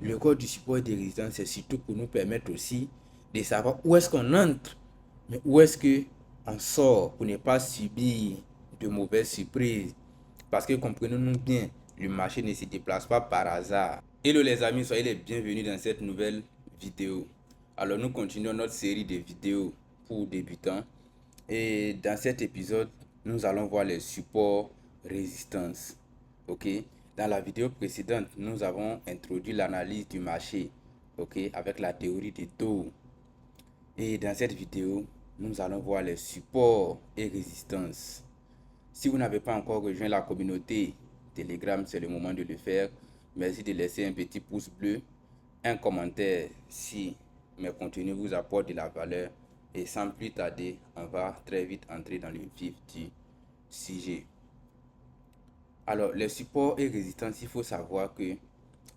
Le corps du support et des résistances, c'est surtout pour nous permettre aussi de savoir où est-ce qu'on entre, mais où est-ce qu'on sort pour ne pas subir de mauvaises surprises. Parce que comprenons-nous bien, le marché ne se déplace pas par hasard. Hello les amis, soyez les bienvenus dans cette nouvelle vidéo. Alors nous continuons notre série de vidéos pour débutants. Et dans cet épisode, nous allons voir les supports résistance. Ok. Dans la vidéo précédente, nous avons introduit l'analyse du marché. Ok. Avec la théorie des taux. Et dans cette vidéo, nous allons voir les supports et résistances. Si vous n'avez pas encore rejoint la communauté Telegram, c'est le moment de le faire. Merci de laisser un petit pouce bleu, un commentaire si mes contenus vous apportent de la valeur. Et sans plus tarder, on va très vite entrer dans le vif du sujet. Alors, les supports et résistances, il faut savoir que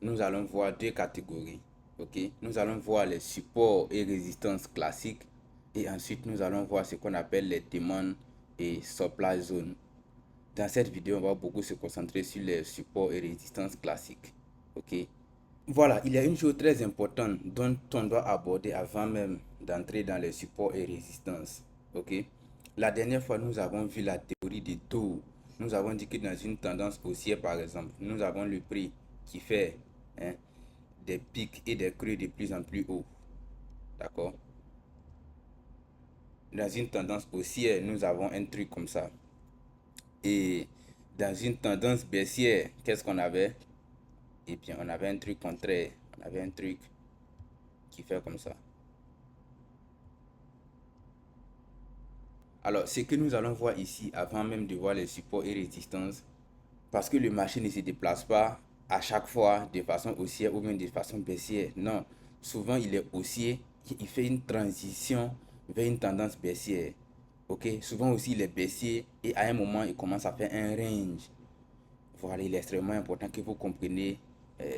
nous allons voir deux catégories. Ok, nous allons voir les supports et résistances classiques. Et ensuite, nous allons voir ce qu'on appelle les demandes et supply zones. Dans cette vidéo, on va beaucoup se concentrer sur les supports et résistances classiques. Ok. Voilà, il y a une chose très importante dont on doit aborder avant même d'entrer dans les supports et résistances. Ok. La dernière fois, nous avons vu la théorie des taux. Nous avons dit que dans une tendance haussière, par exemple, nous avons le prix qui fait hein, des pics et des creux de plus en plus hauts. D'accord. Dans une tendance haussière, nous avons un truc comme ça. Et dans une tendance baissière, qu'est-ce qu'on avait? Eh bien, on avait un truc contraire. On avait un truc qui fait comme ça. Alors, ce que nous allons voir ici, avant même de voir les supports et résistances, parce que le marché ne se déplace pas à chaque fois de façon haussière ou même de façon baissière. Non, souvent il est haussier, il fait une transition vers une tendance baissière. Ok, souvent aussi il est baissier et à un moment il commence à faire un range. Voilà, il est extrêmement important que vous compreniez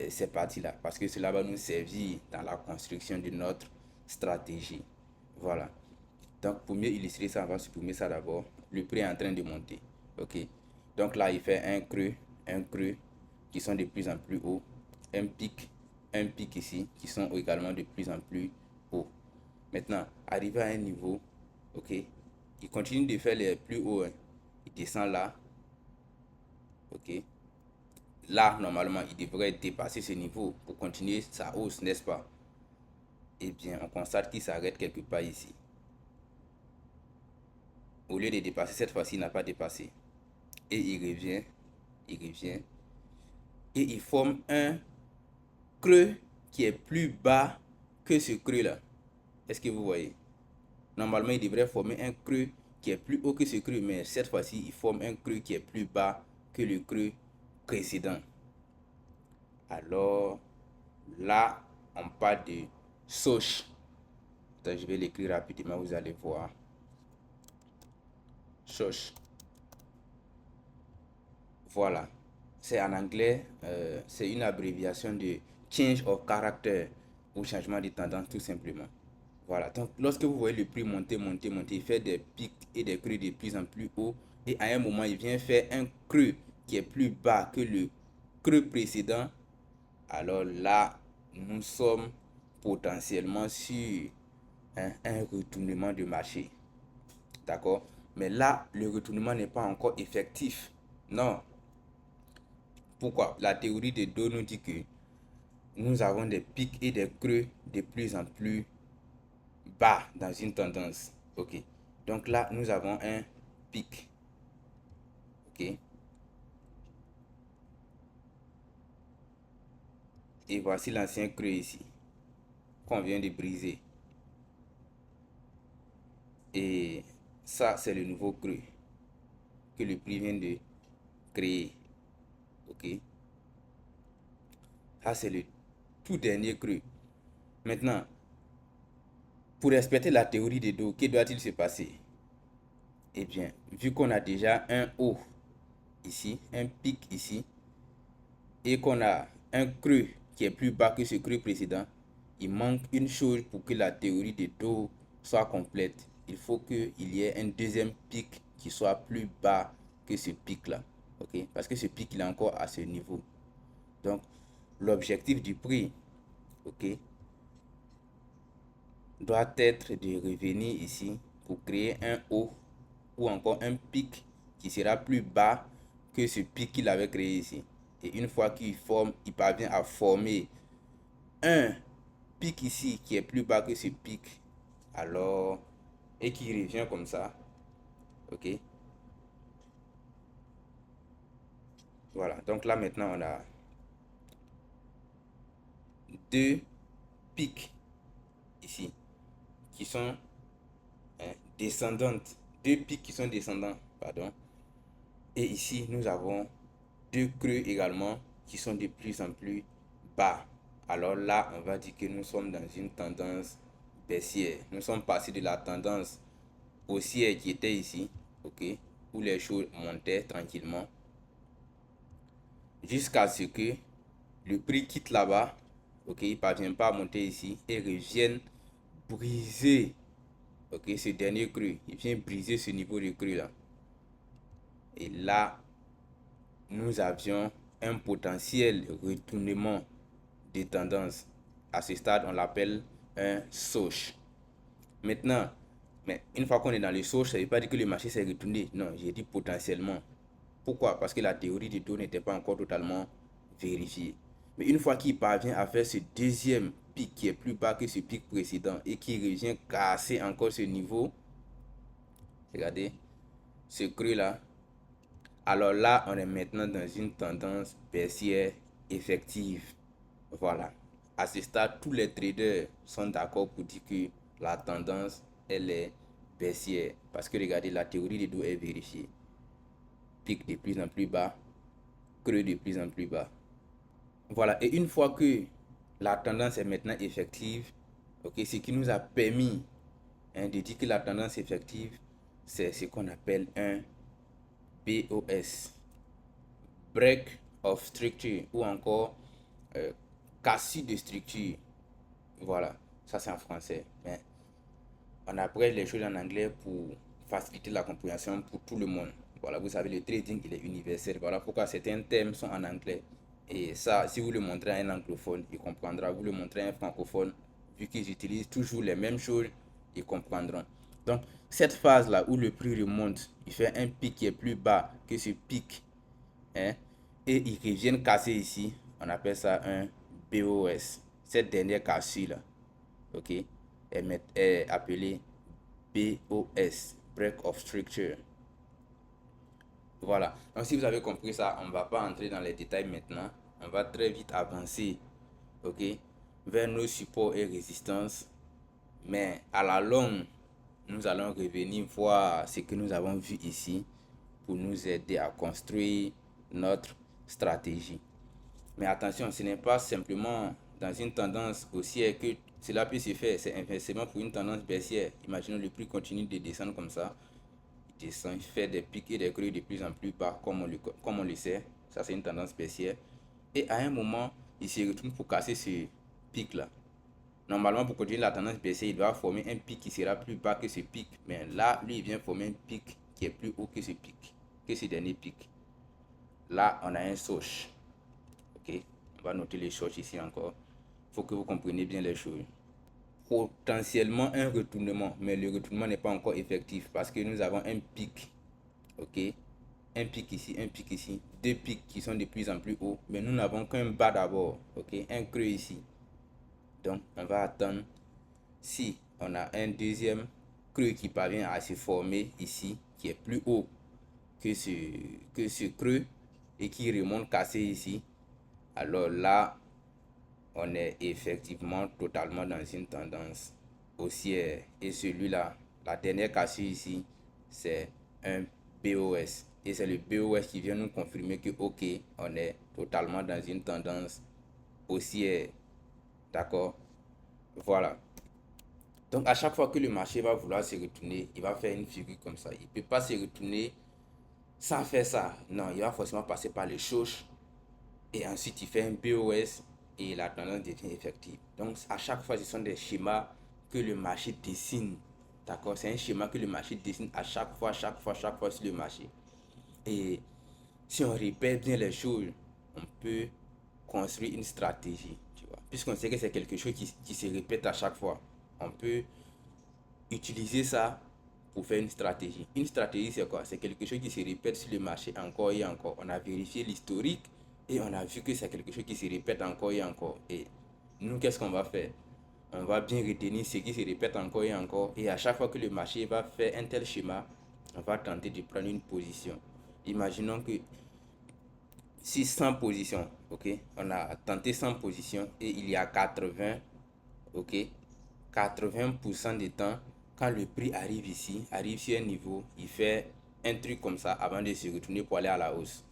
ces parties-là parce que cela va nous servir dans la construction de notre stratégie. Voilà. Donc, pour mieux illustrer ça, on va supprimer ça d'abord. Le prix est en train de monter. Ok. Donc là, il fait un creux qui sont de plus en plus haut. Un pic ici qui sont également de plus en plus haut. Maintenant, arrivé à un niveau, ok, il continue de faire les plus hauts. Hein. Il descend là, ok. Là, normalement, il devrait dépasser ce niveau pour continuer sa hausse, n'est-ce pas? Eh bien, on constate qu'il s'arrête quelque part ici. Au lieu de dépasser, cette fois-ci, il n'a pas dépassé. Et il revient, et il forme un creux qui est plus bas que ce creux-là. Est-ce que vous voyez? Normalement, il devrait former un creux qui est plus haut que ce creux, mais cette fois-ci, il forme un creux qui est plus bas que le creux précédent. Alors, là, on parle de Soch. Attends, je vais l'écrire rapidement, vous allez voir. Soch. Voilà. C'est en anglais, c'est une abréviation de change of character ou changement de tendance tout simplement. Voilà. Donc, lorsque vous voyez le prix monter, monter, monter, il fait des pics et des creux de plus en plus haut. Et à un moment, il vient faire un creux qui est plus bas que le creux précédent. Alors là, nous sommes potentiellement sur un retournement de marché. D'accord? Mais là, le retournement n'est pas encore effectif. Non. Pourquoi? La théorie des dos nous dit que nous avons des pics et des creux de plus en plus bas dans une tendance. Ok. Donc là, nous avons un pic. Ok. Et voici l'ancien creux ici qu'on vient de briser. Et ça, c'est le nouveau creux que le prix vient de créer. Ok. Ça, c'est le tout dernier creux. Maintenant, pour respecter la théorie des dos, que doit-il se passer? Eh bien, vu qu'on a déjà un haut ici, un pic ici, et qu'on a un creux qui est plus bas que ce creux précédent, il manque une chose pour que la théorie des taux soit complète. Il faut qu'il y ait un deuxième pic qui soit plus bas que ce pic-là. Ok? Parce que ce pic, il est encore à ce niveau. Donc, l'objectif du prix, ok, doit être de revenir ici pour créer un haut ou encore un pic qui sera plus bas que ce pic qu'il avait créé ici. Et une fois il parvient à former un pic ici qui est plus bas que ce pic, alors, et qui revient comme ça, ok. Voilà, donc là maintenant on a deux pics ici qui sont descendantes, deux pics qui sont descendants, pardon. Et ici nous avons deux creux également qui sont de plus en plus bas. Alors là, on va dire que nous sommes dans une tendance baissière. Nous sommes passés de la tendance haussière qui était ici, ok, où les choses montaient tranquillement, jusqu'à ce que le prix quitte là-bas, ok, il ne parvient pas à monter ici et revienne briser, ok, ce dernier creux. Il vient briser ce niveau de creux là. Et là, nous avions un potentiel retournement de tendance. À ce stade, on l'appelle un soche. Maintenant, mais une fois qu'on est dans le soche, ça ne veut pas dire que le marché s'est retourné. Non, j'ai dit potentiellement. Pourquoi? Parce que la théorie du taux n'était pas encore totalement vérifiée. Mais une fois qu'il parvient à faire ce deuxième pic qui est plus bas que ce pic précédent et qui revient casser encore ce niveau, regardez, ce creux là, alors là, on est maintenant dans une tendance baissière effective. Voilà. À ce stade, tous les traders sont d'accord pour dire que la tendance, elle est baissière. Parce que regardez, la théorie des dos est vérifiée. Pic de plus en plus bas, creux de plus en plus bas. Voilà. Et une fois que la tendance est maintenant effective, ok, ce qui nous a permis de dire que la tendance effective, c'est ce qu'on appelle un BOS. Break of structure ou encore cassure de structure. Voilà, ça c'est en français. Mais on apprend les choses en anglais pour faciliter la compréhension pour tout le monde. Voilà, vous savez, le trading il est universel. Voilà pourquoi certains thèmes sont en anglais. Et ça, si vous le montrez à un anglophone, il comprendra. Vous le montrez à un francophone, vu qu'ils utilisent toujours les mêmes choses, ils comprendront. Donc, cette phase-là où le prix remonte, il fait un pic qui est plus bas que ce pic, hein, et ils reviennent casser ici, on appelle ça un BOS. Cette dernière cassure-là, ok, est appelée BOS, Break of Structure. Voilà. Donc si vous avez compris ça, on ne va pas entrer dans les détails maintenant. On va très vite avancer, ok, vers nos supports et résistances. Mais à la longue, nous allons revenir voir ce que nous avons vu ici pour nous aider à construire notre stratégie. Mais attention, ce n'est pas simplement dans une tendance haussière que cela peut se faire. C'est inversement pour une tendance baissière. Imaginons le prix continue de descendre comme ça. Il descend, il fait des pics et des creux de plus en plus bas, comme on le sait. Ça, c'est une tendance baissière. Et à un moment, il se retourne pour casser ce pic-là. Normalement, pour continuer la tendance baissière, il doit former un pic qui sera plus bas que ce pic. Mais là, lui, il vient former un pic qui est plus haut que ce pic, que ce dernier pic. Là, on a un soche. Ok, on va noter les choses ici encore. Il faut que vous compreniez bien les choses. Potentiellement un retournement, mais le retournement n'est pas encore effectif parce que nous avons un pic. Ok, un pic ici, un pic ici, deux pics qui sont de plus en plus hauts, mais nous n'avons qu'un bas d'abord. Ok, un creux ici. Donc, on va attendre si on a un deuxième creux qui parvient à se former ici, qui est plus haut que ce creux et qui remonte cassé ici. Alors là, on est effectivement totalement dans une tendance haussière. Et celui-là, la dernière cassure ici, c'est un BOS. Et c'est le BOS qui vient nous confirmer que, ok, on est totalement dans une tendance haussière. D'accord? Voilà. Donc, à chaque fois que le marché va vouloir se retourner, il va faire une figure comme ça. Il ne peut pas se retourner sans faire ça. Non, il va forcément passer par les chauches et ensuite il fait un BOS et la tendance devient effective. Donc à chaque fois, ce sont des schémas que le marché dessine. D'accord? C'est un schéma que le marché dessine à chaque fois sur le marché. Et si on répète bien les choses, on peut construire une stratégie. Tu vois? Puisqu'on sait que c'est quelque chose qui se répète à chaque fois, on peut utiliser ça pour faire une stratégie. Une stratégie, c'est quoi? C'est quelque chose qui se répète sur le marché encore et encore. On a vérifié l'historique et on a vu que c'est quelque chose qui se répète encore et encore. Et nous, qu'est-ce qu'on va faire? On va bien retenir ce qui se répète encore et encore. Et à chaque fois que le marché va faire un tel schéma, on va tenter de prendre une position. Imaginons que si 100 positions, ok, on a tenté 100 positions et il y a 80, ok, 80% du temps, quand le prix arrive ici, arrive sur un niveau, il fait un truc comme ça avant de se retourner pour aller à la hausse.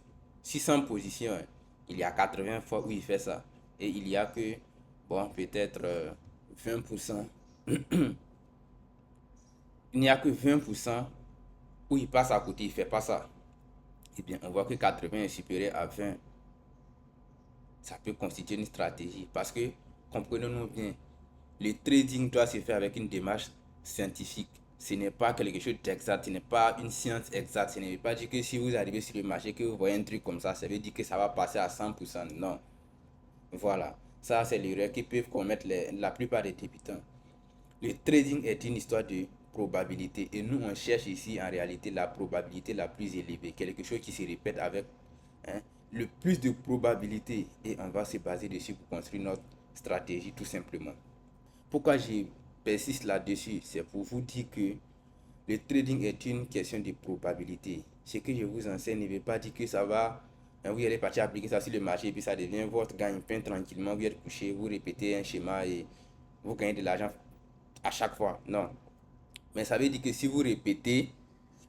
600 positions, hein, il y a 80 fois où il fait ça. Et il y a que, bon, peut-être 20%. Il n'y a que 20% où il passe à côté, il ne fait pas ça. Eh bien, on voit que 80 est supérieur à 20. Ça peut constituer une stratégie. Parce que, comprenons-nous bien, le trading doit se faire avec une démarche scientifique. Ce n'est pas quelque chose d'exact, ce n'est pas une science exacte. Ce ne veut pas dire que si vous arrivez sur le marché, que vous voyez un truc comme ça veut dire que ça va passer à 100%. Non. Voilà. Ça, c'est l'erreur que peuvent commettre la plupart des débutants. Le trading est une histoire de probabilité. Et nous, on cherche ici, en réalité, la probabilité la plus élevée. Quelque chose qui se répète avec, hein, le plus de probabilité. Et on va se baser dessus pour construire notre stratégie, tout simplement. Pourquoi je persiste là-dessus? C'est pour vous dire que le trading est une question de probabilité. Ce que je vous enseigne ne veut pas dire que ça va, hein, vous allez partir appliquer ça sur le marché et puis ça devient votre gagne-pain tranquillement. Vous êtes couché, vous répétez un schéma et vous gagnez de l'argent à chaque fois. Non. Mais ça veut dire que si vous répétez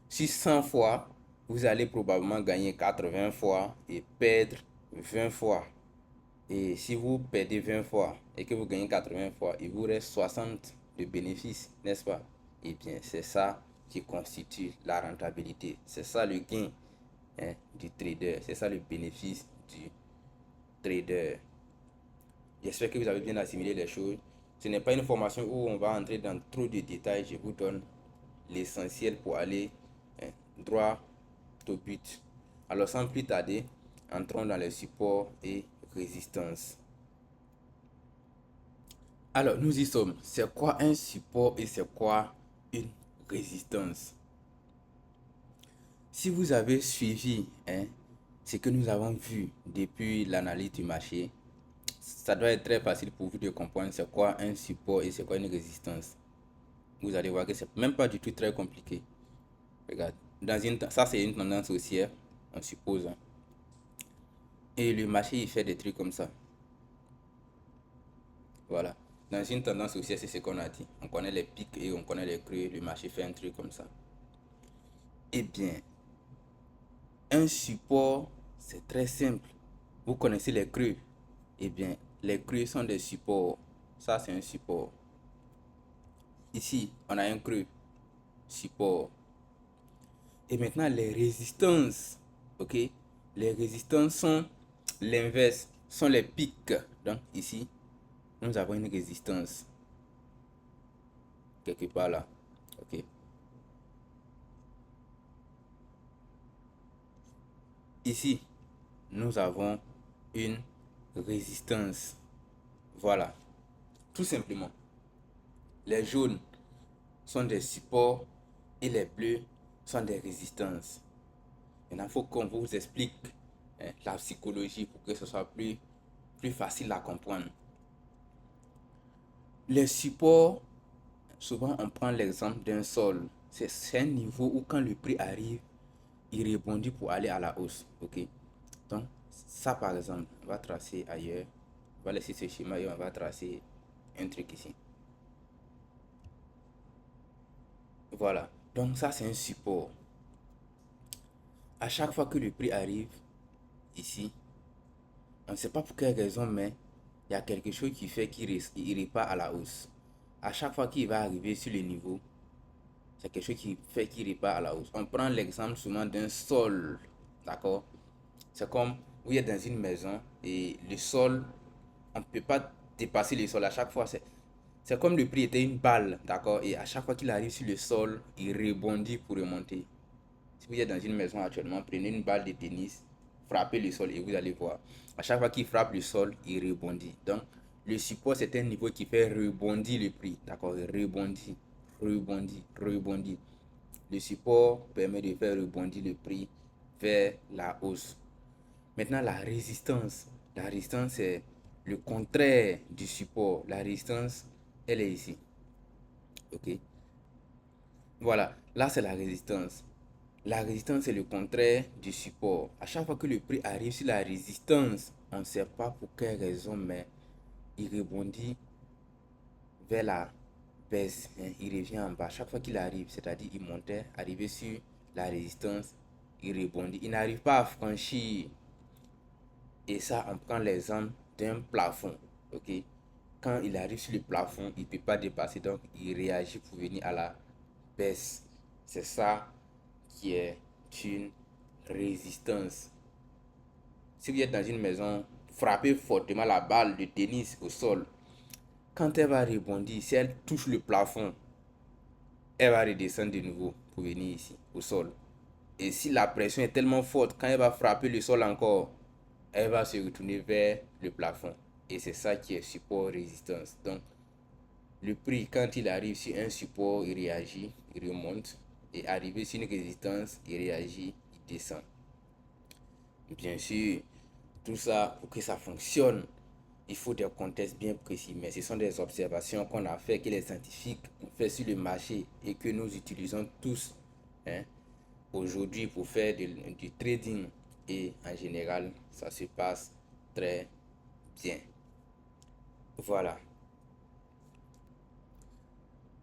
600 fois, vous allez probablement gagner 80 fois et perdre 20 fois. Et si vous perdez 20 fois et que vous gagnez 80 fois, il vous reste 60 de bénéfices, n'est-ce pas? Eh bien, c'est ça qui constitue la rentabilité. C'est ça le gain, hein, du trader. C'est ça le bénéfice du trader. J'espère que vous avez bien assimilé les choses. Ce n'est pas une formation où on va entrer dans trop de détails. Je vous donne l'essentiel pour aller, hein, droit au but. Alors, sans plus tarder, entrons dans les supports et résistances. Alors, nous y sommes. C'est quoi un support et c'est quoi une résistance? Si vous avez suivi, hein, ce que nous avons vu depuis l'analyse du marché, ça doit être très facile pour vous de comprendre c'est quoi un support et c'est quoi une résistance. Vous allez voir que c'est même pas du tout très compliqué. Regarde, ça c'est une tendance haussière, on suppose, hein. Et le marché il fait des trucs comme ça. Voilà. Dans une tendance haussière, c'est ce qu'on a dit. On connaît les pics et on connaît les creux. Le marché fait un truc comme ça. Eh bien, un support, c'est très simple. Vous connaissez les creux. Eh bien, les creux sont des supports. Ça, c'est un support. Ici, on a un creux. Support. Et maintenant, les résistances. Ok? Les résistances sont l'inverse. Sont les pics. Donc, ici, nous avons une résistance. Quelque part là. Ok? Ici, nous avons une résistance. Voilà. Tout simplement. Les jaunes sont des supports et les bleus sont des résistances. Maintenant, il faut qu'on vous explique, hein, la psychologie pour que ce soit plus facile à comprendre. Les supports, souvent on prend l'exemple d'un sol. C'est un niveau où quand le prix arrive, il rebondit pour aller à la hausse. Ok? Donc, ça par exemple, on va tracer ailleurs. On va laisser ce schéma et on va tracer un truc ici. Voilà. Donc ça, c'est un support. À chaque fois que le prix arrive ici, on ne sait pas pour quelle raison, mais il y a quelque chose qui fait qu'il repart à la hausse. À chaque fois qu'il va arriver sur le niveau, c'est quelque chose qui fait qu'il repart à la hausse. On prend l'exemple souvent d'un sol. D'accord? C'est comme vous êtes dans une maison et le sol, on ne peut pas dépasser le sol à chaque fois. C'est comme le prix était une balle, d'accord? Et à chaque fois qu'il arrive sur le sol, il rebondit pour remonter. Si vous êtes dans une maison actuellement, prenez une balle de tennis, frappez le sol et vous allez voir. À chaque fois qu'il frappe le sol, il rebondit. Donc, Le support, c'est un niveau qui fait rebondir le prix. D'accord? Rebondir, rebondir, rebondir. Le support permet de faire rebondir le prix vers la hausse. Maintenant, la résistance. La résistance, c'est le contraire du support. La résistance, elle est ici. OK? Voilà. Là, c'est la résistance. La résistance, c'est le contraire du support. À chaque fois que le prix arrive sur la résistance, on ne sait pas pour quelle raison, mais il rebondit vers la baisse, hein. Il revient en bas. Chaque fois qu'il arrive, c'est-à-dire il montait, arrivé sur la résistance, il rebondit. Il n'arrive pas à franchir. Et ça, on prend l'exemple d'un plafond. Ok? Quand il arrive sur le plafond, il ne peut pas dépasser. Donc, il réagit pour venir à la baisse. C'est ça qui est une résistance. Si vous êtes dans une maison, frappez fortement la balle de tennis au sol. Quand elle va rebondir, si elle touche le plafond, elle va redescendre de nouveau pour venir ici, au sol. Et si la pression est tellement forte, quand elle va frapper le sol encore, elle va se retourner vers le plafond. Et c'est ça qui est support résistance. Donc, le prix, quand il arrive sur un support, il réagit, il remonte. Et arrivé sur une résistance, il réagit, il descend. Bien sûr, tout ça, pour que ça fonctionne, il faut des contextes bien précis. Mais ce sont des observations qu'on a fait, que les scientifiques ont fait sur le marché et que nous utilisons tous, hein, aujourd'hui pour faire du trading. Et en général, ça se passe très bien. Voilà.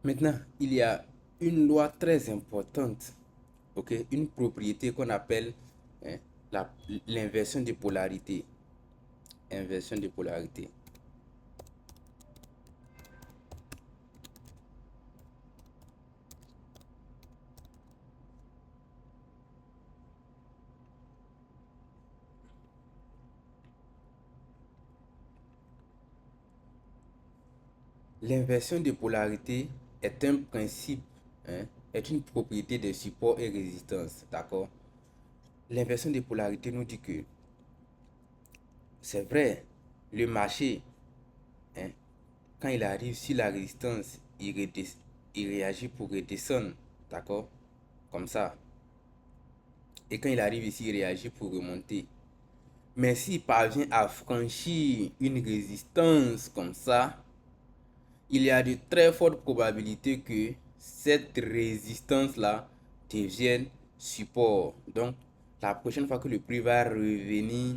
Maintenant, il y a une loi très importante, ok, une propriété qu'on appelle, hein, l'inversion de polarité. Inversion de polarité. L'inversion de polarité est un principe, hein, est une propriété de support et résistance. D'accord? L'inversion de polarité nous dit que c'est vrai, le marché, hein, quand il arrive sur la résistance, il réagit pour redescendre. D'accord? Comme ça. Et quand il arrive ici, il réagit pour remonter. Mais s'il parvient à franchir une résistance comme ça, il y a de très fortes probabilités que cette résistance-là devienne support. Donc, la prochaine fois que le prix va revenir,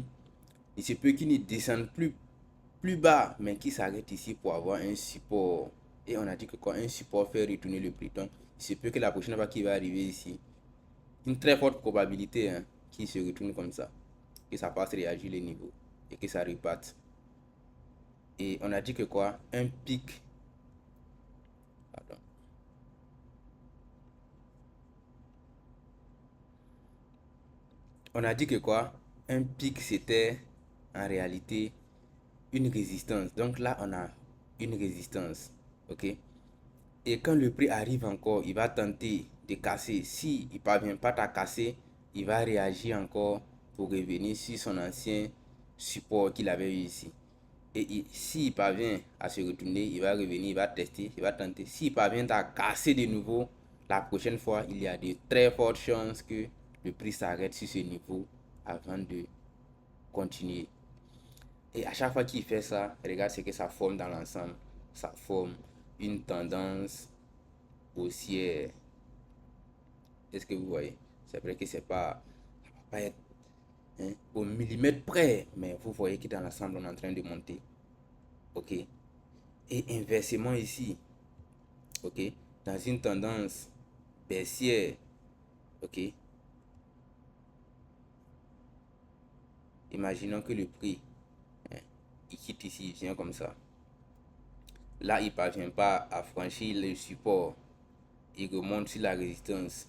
il se peut qu'il ne descende plus bas, mais qu'il s'arrête ici pour avoir un support. Et on a dit que quand un support fait retourner le prix, donc il se peut que la prochaine fois qu'il va arriver ici, une très forte probabilité, hein, qu'il se retourne comme ça, que ça fasse réagir les niveaux et que ça reparte. Et on a dit que quoi? Un pic. Pardon. On a dit que quoi? Un pic, c'était en réalité une résistance. Donc là, on a une résistance. Ok? Et quand le prix arrive encore, il va tenter de casser. Si il ne parvient pas à casser, il va réagir encore pour revenir sur son ancien support qu'il avait eu ici. Et s'il parvient à se retourner, il va revenir, il va tester, il va tenter. S'il parvient à casser de nouveau, la prochaine fois, il y a de très fortes chances que le prix s'arrête sur ce niveau avant de continuer. Et à chaque fois qu'il fait ça, regarde ce que ça forme dans l'ensemble. Ça forme une tendance haussière. Est-ce que vous voyez? C'est vrai que c'est pas, ça va pas être, hein, au millimètre près, mais vous voyez que dans l'ensemble, on est en train de monter. Ok? Et inversement ici, ok, dans une tendance baissière, ok, imaginons que le prix, hein, il quitte ici, il vient comme ça. Là, il ne parvient pas à franchir le support. Il remonte sur la résistance.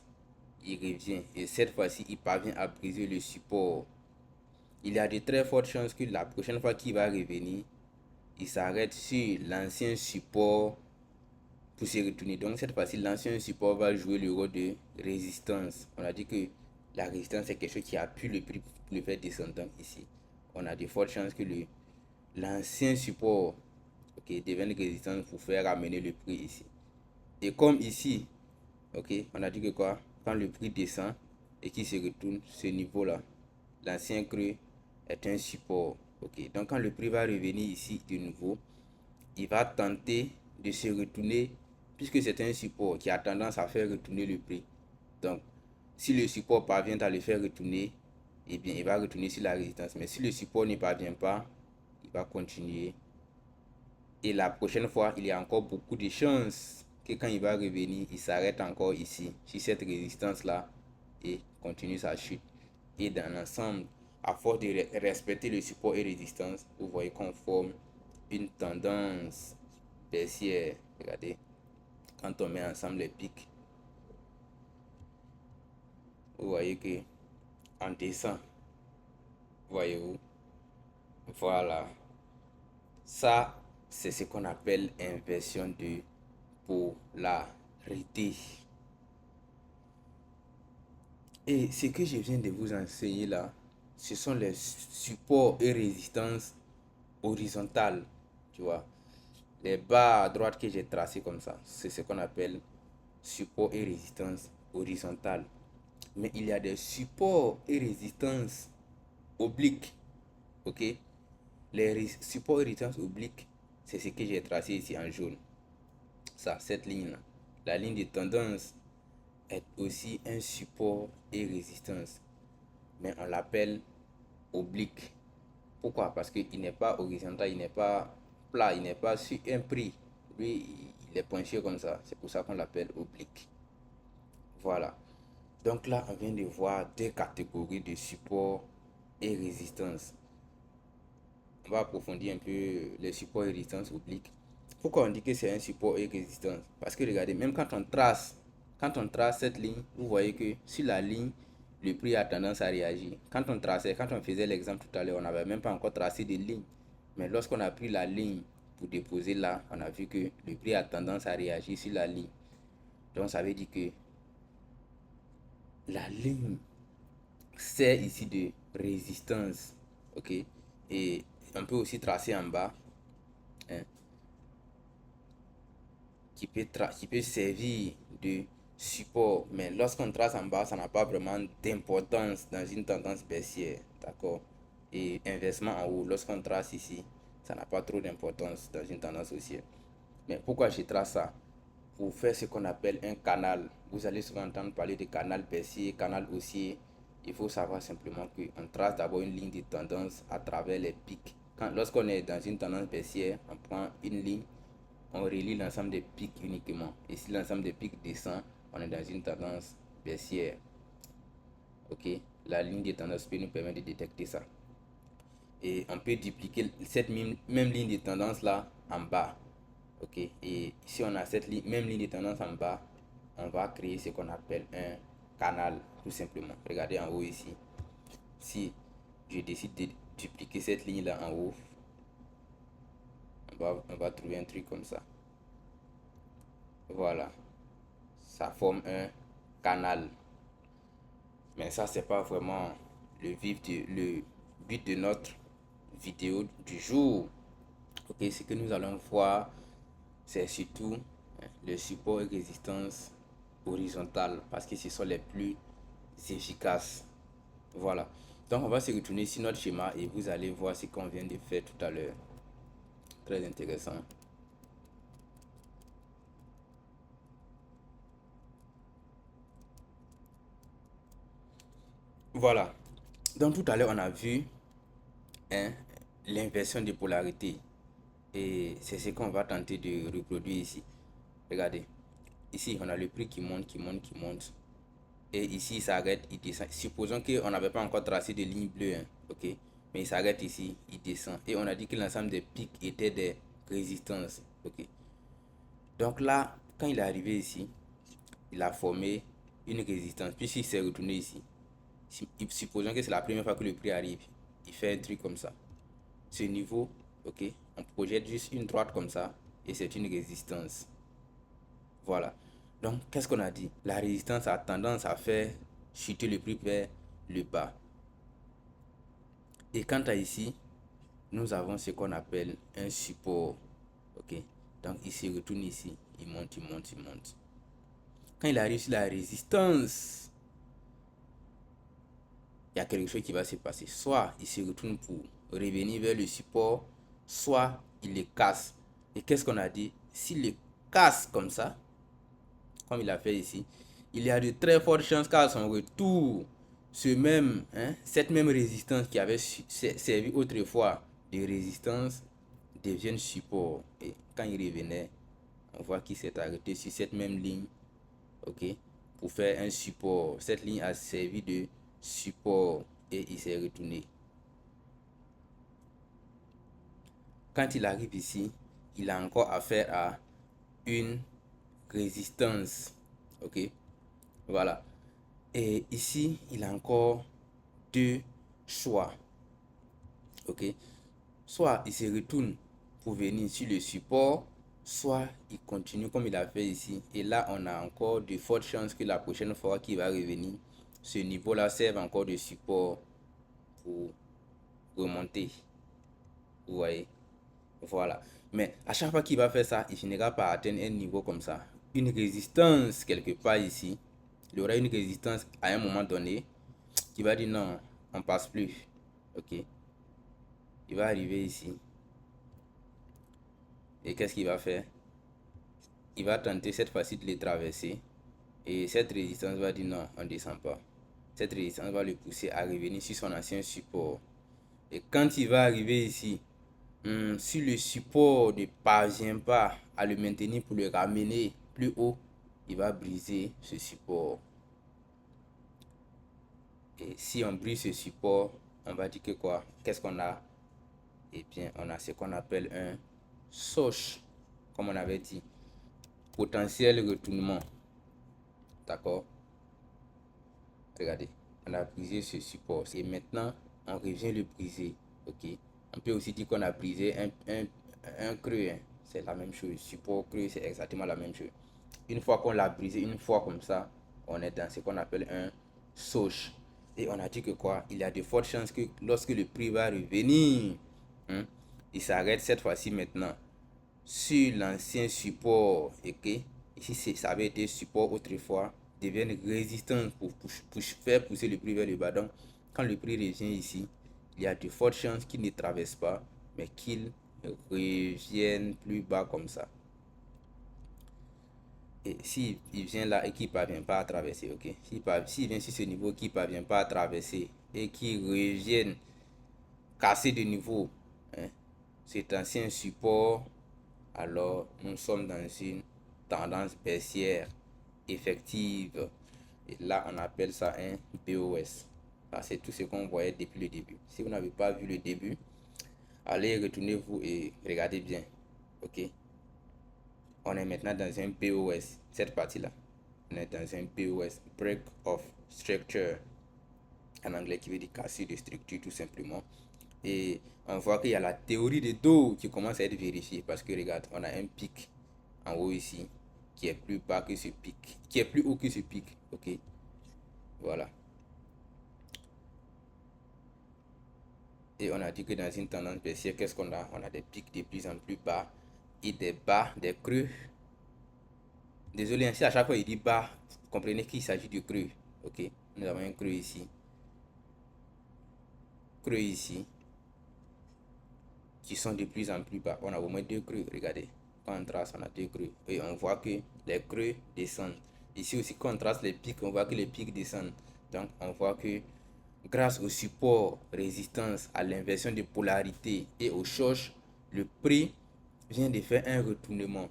Il revient. Et cette fois-ci, il parvient à briser le support. Il y a de très fortes chances que la prochaine fois qu'il va revenir, il s'arrête sur l'ancien support pour se retourner. Donc cette fois-ci, l'ancien support va jouer le rôle de résistance. On a dit que la résistance est quelque chose qui appuie le prix pour le faire descendre. Donc ici, on a de fortes chances que l'ancien support ok, devient une résistance pour faire ramener le prix ici. Et comme ici, ok, on a dit que quoi, quand le prix descend et qu'il se retourne, ce niveau-là, l'ancien creux est un support. Ok, donc quand le prix va revenir ici de nouveau, il va tenter de se retourner puisque c'est un support qui a tendance à faire retourner le prix. Donc, si le support parvient à le faire retourner, eh bien, il va retourner sur la résistance. Mais si le support ne parvient pas, il va continuer. Et la prochaine fois, il y a encore beaucoup de chances que quand il va revenir, il s'arrête encore ici, sur cette résistance-là, et continue sa chute. Et dans l'ensemble, à force de respecter le support et résistance, vous voyez qu'on forme une tendance baissière. Regardez, quand on met ensemble les pics, vous voyez que on descend. Voyez-vous? Voilà. Ça, c'est ce qu'on appelle inversion de polarité. Et ce que je viens de vous enseigner là, ce sont les supports et résistances horizontales. Tu vois, les barres à droite que j'ai tracées comme ça, c'est ce qu'on appelle support et résistance horizontale. Mais il y a des supports et résistances obliques. Ok? Les supports et résistances obliques, c'est ce que j'ai tracé ici en jaune. Ça, cette ligne-là. La ligne de tendance est aussi un support et résistance. Mais on l'appelle oblique. Pourquoi? Parce qu'il n'est pas horizontal, il n'est pas plat, il n'est pas sur un prix. Lui, il est penché comme ça. C'est pour ça qu'on l'appelle oblique. Voilà. Donc là, on vient de voir deux catégories de support et résistance. On va approfondir un peu les supports et résistances obliques. Pourquoi on dit que c'est un support et résistance? Parce que regardez, même quand on trace cette ligne, vous voyez que sur la ligne, le prix a tendance à réagir. Quand on faisait l'exemple tout à l'heure, on n'avait même pas encore tracé de ligne. Mais lorsqu'on a pris la ligne pour déposer là, on a vu que le prix a tendance à réagir sur la ligne. Donc ça veut dire que la ligne sert ici de résistance. Ok? Et on peut aussi tracer en bas, hein, qui peut servir de support. Mais lorsqu'on trace en bas, ça n'a pas vraiment d'importance dans une tendance baissière. D'accord? Et inversement en haut, lorsqu'on trace ici, ça n'a pas trop d'importance dans une tendance haussière. Mais pourquoi je trace ça? Pour faire ce qu'on appelle un canal. Vous allez souvent entendre parler de canal baissier, canal haussier. Il faut savoir simplement qu'on trace d'abord une ligne de tendance à travers les pics. Lorsqu'on est dans une tendance baissière, on prend une ligne, on relie l'ensemble des pics uniquement. Et si l'ensemble des pics descend, on est dans une tendance baissière. Ok, la ligne de tendance peut nous permettre de détecter ça. Et on peut dupliquer cette même ligne de tendance là en bas. Ok, et si on a cette même ligne de tendance en bas, on va créer ce qu'on appelle un canal, tout simplement. Regardez en haut ici. Si je décide de dupliquer cette ligne là en haut, on va trouver un truc comme ça. Voilà, ça forme un canal. Mais ça, c'est pas vraiment le but de notre vidéo du jour. Ok, ce que nous allons voir, c'est surtout le support et résistance horizontale parce que ce sont les plus efficaces. Voilà. Donc, on va se retourner sur notre schéma et vous allez voir ce qu'on vient de faire tout à l'heure. Très intéressant. Voilà. Donc, tout à l'heure, on a vu, hein, l'inversion de polarité. Et c'est ce qu'on va tenter de reproduire ici. Regardez. Ici, on a le prix qui monte, qui monte, qui monte. Et ici, il s'arrête, il descend. Supposons qu'on n'avait pas encore tracé de ligne bleue, hein, ok? Mais il s'arrête ici, il descend. Et on a dit que l'ensemble des pics étaient des résistances, ok? Donc là, quand il est arrivé ici, il a formé une résistance. Puis s'il s'est retourné ici, supposons que c'est la première fois que le prix arrive, il fait un truc comme ça. Ce niveau, ok? On projette juste une droite comme ça et c'est une résistance. Voilà. Donc, qu'est-ce qu'on a dit? La résistance a tendance à faire chuter le prix vers le bas. Et quant à ici, nous avons ce qu'on appelle un support. Ok, donc il se retourne ici, il monte, il monte, il monte. Quand il arrive sur la résistance, il y a quelque chose qui va se passer. Soit il se retourne pour revenir vers le support, soit il le casse. Et qu'est-ce qu'on a dit? S'il le casse comme ça, comme il a fait ici, il y a de très fortes chances qu'à son retour, cette même résistance qui avait servi autrefois de résistance devienne support. Et quand il revenait, on voit qu'il s'est arrêté sur cette même ligne, ok, pour faire un support. Cette ligne a servi de support et il s'est retourné. Quand il arrive ici, il a encore affaire à une résistance, ok, voilà. Et ici, il a encore deux choix, ok. Soit il se retourne pour venir sur le support, soit il continue comme il a fait ici. Et là, on a encore de fortes chances que la prochaine fois qu'il va revenir, ce niveau-là serve encore de support pour remonter. Vous voyez? Voilà. Mais à chaque fois qu'il va faire ça, il finira par atteindre un niveau comme ça. Une résistance quelque part ici. Il y aura une résistance à un moment donné qui va dire non, on passe plus. Ok. Il va arriver ici. Et qu'est-ce qu'il va faire? Il va tenter cette fois-ci de les traverser. Et cette résistance va dire non, on ne descend pas. Cette résistance va le pousser à revenir sur son ancien support. Et quand il va arriver ici, si le support ne parvient pas à le maintenir pour le ramener plus haut, il va briser ce support. Et si on brise ce support, on va dire que quoi? Qu'est-ce qu'on a? Eh bien, on a ce qu'on appelle un SOSH, comme on avait dit. Potentiel retournement. D'accord? Regardez, on a brisé ce support. Et maintenant, on revient le briser. Ok? On peut aussi dire qu'on a brisé un creux. Hein. C'est la même chose. Support creux, c'est exactement la même chose. Une fois qu'on l'a brisé, une fois comme ça, on est dans ce qu'on appelle un soche. Et on a dit que quoi? Il y a de fortes chances que lorsque le prix va revenir, il s'arrête cette fois-ci maintenant sur l'ancien support. Ok? Ici, ça avait été support autrefois, devienne résistant pour faire pousser le prix vers le bas. Donc, quand le prix revient ici, il y a de fortes chances qu'il ne traverse pas, mais qu'il revienne plus bas comme ça. Et s'il vient là et qu'il ne parvient pas à traverser, ok, s'il vient sur ce niveau qui ne parvient pas à traverser et qu'il revienne casser de niveau, hein, cet ancien support, alors nous sommes dans une tendance baissière effective. Et là, on appelle ça un BOS. Ça, c'est tout ce qu'on voyait depuis le début. Si vous n'avez pas vu le début, allez, retournez-vous et regardez bien. Ok? On est maintenant dans un BOS. Cette partie-là. On est dans un BOS. Break of Structure. En anglais, qui veut dire casser de structure, tout simplement. Et on voit qu'il y a la théorie de dos qui commence à être vérifiée. Parce que regarde, on a un pic en haut ici qui est plus bas que ce pic, qui est plus haut que ce pic. Ok, voilà. Et on a dit que dans une tendance baissière, qu'est-ce qu'on a? On a des pics de plus en plus bas et des bas, des creux. Désolé, ainsi à chaque fois il dit bas, comprenez qu'il s'agit de creux. Ok, nous avons un creux ici, qui sont de plus en plus bas. On a au moins deux creux, regardez. Quand on trace, on a deux creux. Et on voit que les creux descendent. Ici aussi, quand on trace les pics, on voit que les pics descendent. Donc, on voit que grâce au support, résistance, à l'inversion de polarité et au choc, le prix vient de faire un retournement.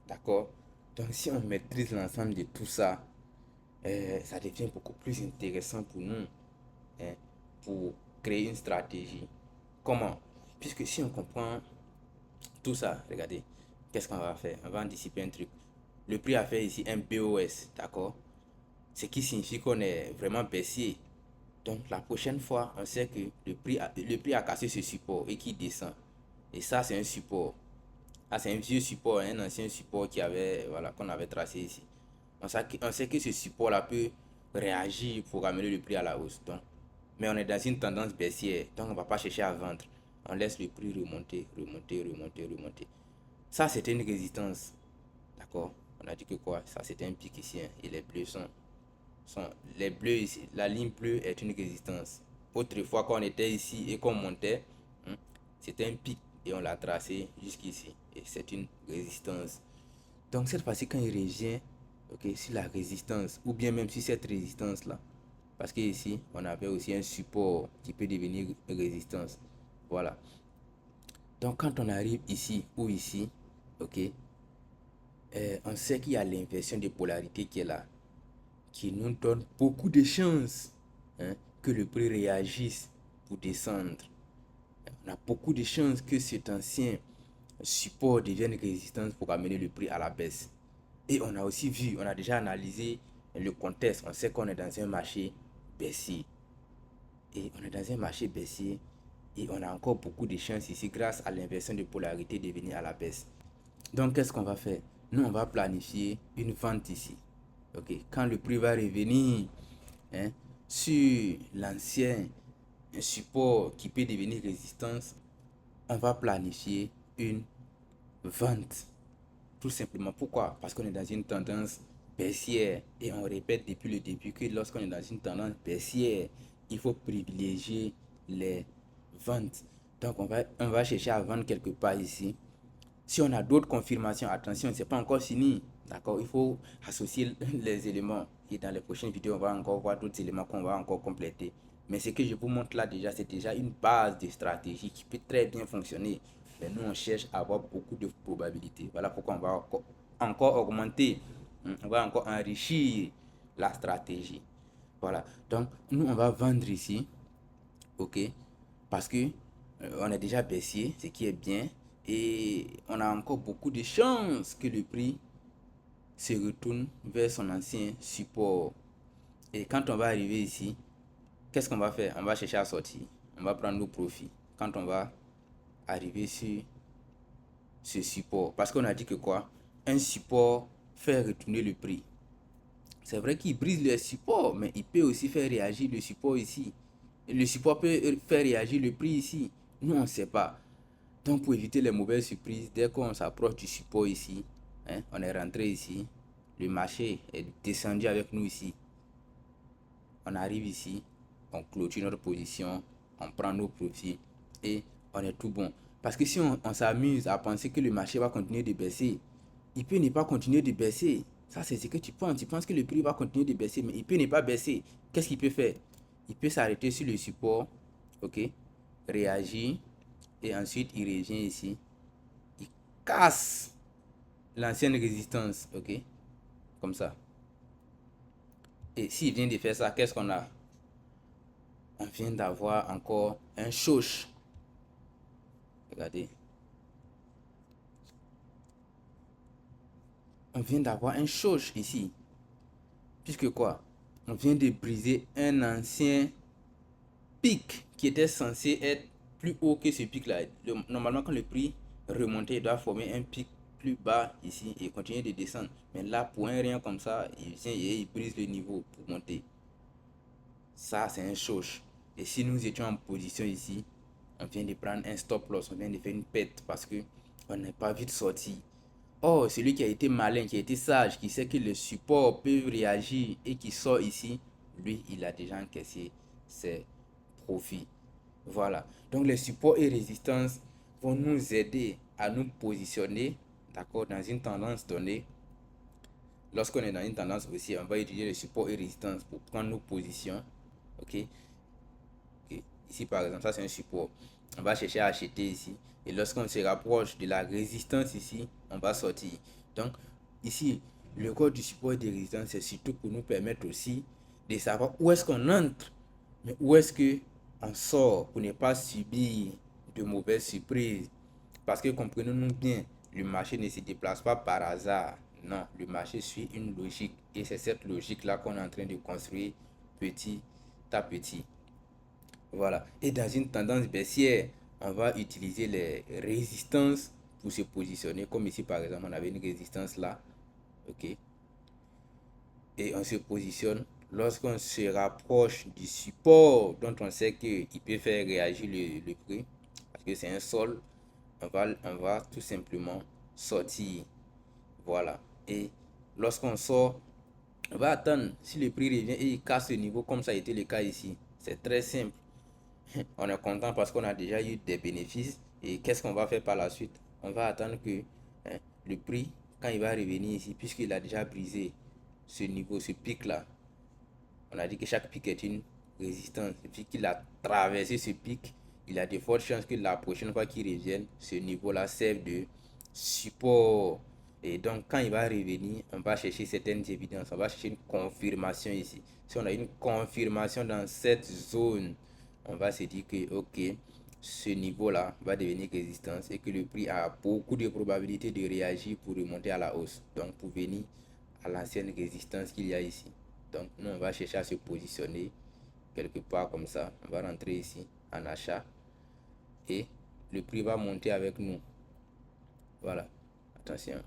D'accord? Donc, si on maîtrise l'ensemble de tout ça, ça devient beaucoup plus intéressant pour nous, hein, pour créer une stratégie. Comment? Puisque si on comprend tout ça, regardez, qu'est-ce qu'on va faire? On va anticiper un truc. Le prix a fait ici un BOS, d'accord? Ce qui signifie qu'on est vraiment baissier. Donc la prochaine fois, on sait que le prix a cassé ce support et qui descend. Et ça, c'est un support. Ah, c'est un vieux support, un ancien support voilà, qu'on avait tracé ici. On sait que ce support-là peut réagir pour ramener le prix à la hausse. Donc, mais on est dans une tendance baissière, donc on ne va pas chercher à vendre. On laisse le prix remonter, remonter, remonter, remonter. Ça, c'était une résistance. D'accord? On a dit que quoi? Ça, c'était un pic ici, hein, et les bleus sont les bleus ici. La ligne bleue est une résistance. Autrefois, quand on était ici et qu'on montait, hein, c'était un pic et on l'a tracé jusqu'ici. Et c'est une résistance. Donc, cette fois-ci, quand il revient, ok, sur la résistance, ou bien même sur cette résistance-là, parce que ici, on avait aussi un support qui peut devenir résistance. Voilà. Donc, quand on arrive ici ou ici, ok, on sait qu'il y a l'inversion de polarité qui est là, qui nous donne beaucoup de chances, hein, que le prix réagisse pour descendre. On a beaucoup de chances que cet ancien support devienne résistance pour amener le prix à la baisse. Et on a aussi vu, on a déjà analysé le contexte. On sait qu'on est dans un marché baissier. Et on est dans un marché baissier et on a encore beaucoup de chances ici grâce à l'inversion de polarité de venir à la baisse. Donc, qu'est-ce qu'on va faire? Nous, on va planifier une vente ici. Ok, quand le prix va revenir, hein, sur l'ancien support qui peut devenir résistance, on va planifier une vente. Tout simplement. Pourquoi? Parce qu'on est dans une tendance baissière. Et on répète depuis le début que lorsqu'on est dans une tendance baissière, il faut privilégier les ventes. Donc, on va chercher à vendre quelque part ici. Si on a d'autres confirmations, attention, c'est pas encore fini. D'accord? Il faut associer les éléments. Et dans les prochaines vidéos, on va encore voir d'autres éléments qu'on va encore compléter. Mais ce que je vous montre là déjà, c'est déjà une base de stratégie qui peut très bien fonctionner. Mais nous, on cherche à avoir beaucoup de probabilités. Voilà pourquoi on va encore augmenter, on va encore enrichir la stratégie. Voilà. Donc, nous, on va vendre ici. OK? Parce que on est déjà baissier, ce qui est bien. Et on a encore beaucoup de chances que le prix se retourne vers son ancien support. Et quand on va arriver ici, qu'est-ce qu'on va faire? On va chercher à sortir. On va prendre nos profits. Quand on va arriver sur ce support. Parce qu'on a dit que quoi? Un support fait retourner le prix. C'est vrai qu'il brise le support, mais il peut aussi faire réagir le support ici. Et le support peut faire réagir le prix ici. Nous, on ne sait pas. Donc, pour éviter les mauvaises surprises, dès qu'on s'approche du support ici, hein, on est rentré ici, le marché est descendu avec nous ici. On arrive ici, on clôture notre position, on prend nos profits et on est tout bon. Parce que si on s'amuse à penser que le marché va continuer de baisser, il peut ne pas continuer de baisser. Ça, c'est ce que tu penses. Tu penses que le prix va continuer de baisser, mais il peut ne pas baisser. Qu'est-ce qu'il peut faire? Il peut s'arrêter sur le support, ok, réagir, et ensuite il revient ici. Il casse l'ancienne résistance, ok, comme ça. Et s'il vient de faire ça, qu'est-ce qu'on a? On vient d'avoir encore un choche. Regardez. On vient d'avoir un choche ici. Puisque quoi? On vient de briser un ancien pic qui était censé être plus haut que ce pic là. Normalement, quand le prix remontait, il doit former un pic plus bas ici et continuer de descendre. Mais là, pour un rien comme ça, il vient et il brise le niveau pour monter. Ça, c'est un choche. Et si nous étions en position ici, on vient de prendre un stop loss, on vient de faire une pète parce que on n'est pas vite sorti. Oh, celui qui a été malin, qui a été sage, qui sait que le support peut réagir et qui sort ici, lui, il a déjà encaissé ses profits. Voilà. Donc les supports et résistances vont nous aider à nous positionner, d'accord, dans une tendance donnée. Lorsqu'on est dans une tendance aussi, on va utiliser les supports et résistances pour prendre nos positions. Ok. Ok. Ici, par exemple, ça c'est un support. On va chercher à acheter ici. Et lorsqu'on se rapproche de la résistance ici, on va sortir. Donc, ici, le code du support et de résistance, c'est surtout pour nous permettre aussi de savoir où est-ce qu'on entre, mais où est-ce que on sort pour ne pas subir de mauvaises surprises. Parce que comprenons-nous bien, le marché ne se déplace pas par hasard. Non, le marché suit une logique. Et c'est cette logique-là qu'on est en train de construire petit à petit. Voilà. Et dans une tendance baissière, on va utiliser les résistances pour se positionner. Comme ici, par exemple, on avait une résistance là. OK. Et on se positionne lorsqu'on se rapproche du support dont on sait qu'il peut faire réagir le prix. Parce que c'est un sol. On va tout simplement sortir. Voilà. Et lorsqu'on sort, on va attendre si le prix revient et il casse le niveau comme ça a été le cas ici. C'est très simple. On est content parce qu'on a déjà eu des bénéfices. Et qu'est-ce qu'on va faire par la suite? On va attendre que le prix, quand il va revenir ici, puisqu'il a déjà brisé ce niveau, ce pic-là, on a dit que chaque pic est une résistance. Depuis qu'il a traversé ce pic, il a de fortes chances que la prochaine fois qu'il revienne, ce niveau-là serve de support. Et donc, quand il va revenir, on va chercher certaines évidences. On va chercher une confirmation ici. Si on a une confirmation dans cette zone, on va se dire que, ok, ce niveau-là va devenir résistance et que le prix a beaucoup de probabilité de réagir pour remonter à la hausse. Donc, pour venir à l'ancienne résistance qu'il y a ici. Donc, nous, on va chercher à se positionner quelque part comme ça. On va rentrer ici en achat et le prix va monter avec nous. Voilà, attention.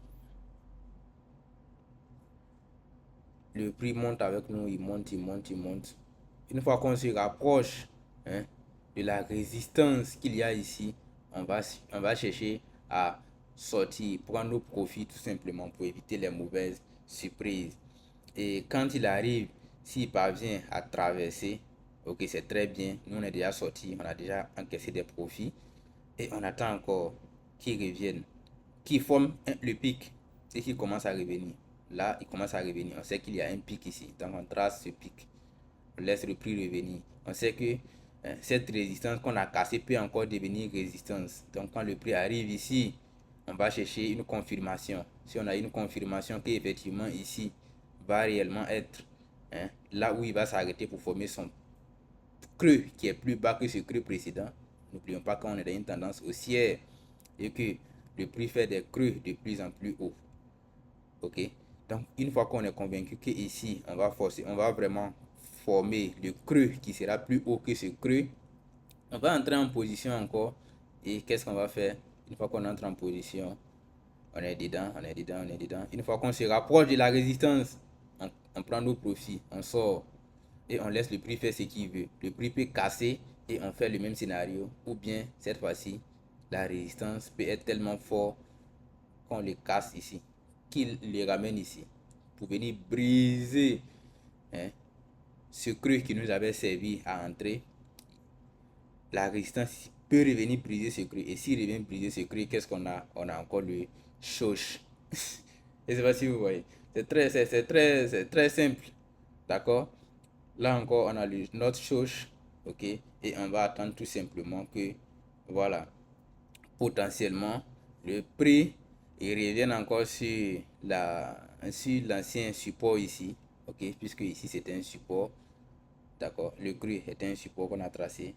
Le prix monte avec nous, il monte, il monte, il monte. Une fois qu'on se rapproche de la résistance qu'il y a ici, on va chercher à sortir, prendre nos profits tout simplement pour éviter les mauvaises surprises. Et quand il arrive, s'il parvient à traverser, ok, c'est très bien. Nous, on est déjà sorti, on a déjà encaissé des profits. Et on attend encore qu'il revienne, qu'il forme le pic et qu'il commence à revenir. Là, il commence à revenir. On sait qu'il y a un pic ici. Donc, on trace ce pic. On laisse le prix revenir. On sait que cette résistance qu'on a cassée peut encore devenir résistance. Donc, quand le prix arrive ici, on va chercher une confirmation. Si on a une confirmation qu'effectivement ici va réellement être là où il va s'arrêter pour former son creux qui est plus bas que ce creux précédent. N'oublions pas qu'on est dans une tendance haussière et que le prix fait des creux de plus en plus haut. Ok, donc une fois qu'on est convaincu que ici on va forcer, on va vraiment former le creux qui sera plus haut que ce creux, on va entrer en position encore. Et qu'est-ce qu'on va faire? Une fois qu'on entre en position, on est dedans, on est dedans, on est dedans. Une fois qu'on se rapproche de la résistance, on prend nos profits, on sort et on laisse le prix faire ce qu'il veut. Le prix peut casser et on fait le même scénario. Ou bien, cette fois-ci, la résistance peut être tellement fort qu'on le casse ici, qu'il le ramène ici, pour venir briser ce creux qui nous avait servi à entrer. La résistance peut revenir briser ce creux. Et s'il revient briser ce creux, qu'est-ce qu'on a? On a encore le shosh. Je ne sais pas si vous voyez. C'est très simple. D'accord? Là encore, on a notre shosh. Ok? Et on va attendre tout simplement que, voilà, potentiellement, le prix, il revienne encore sur l'ancien support ici. Ok? Puisque ici, c'était un support. D'accord? Le creux était un support qu'on a tracé.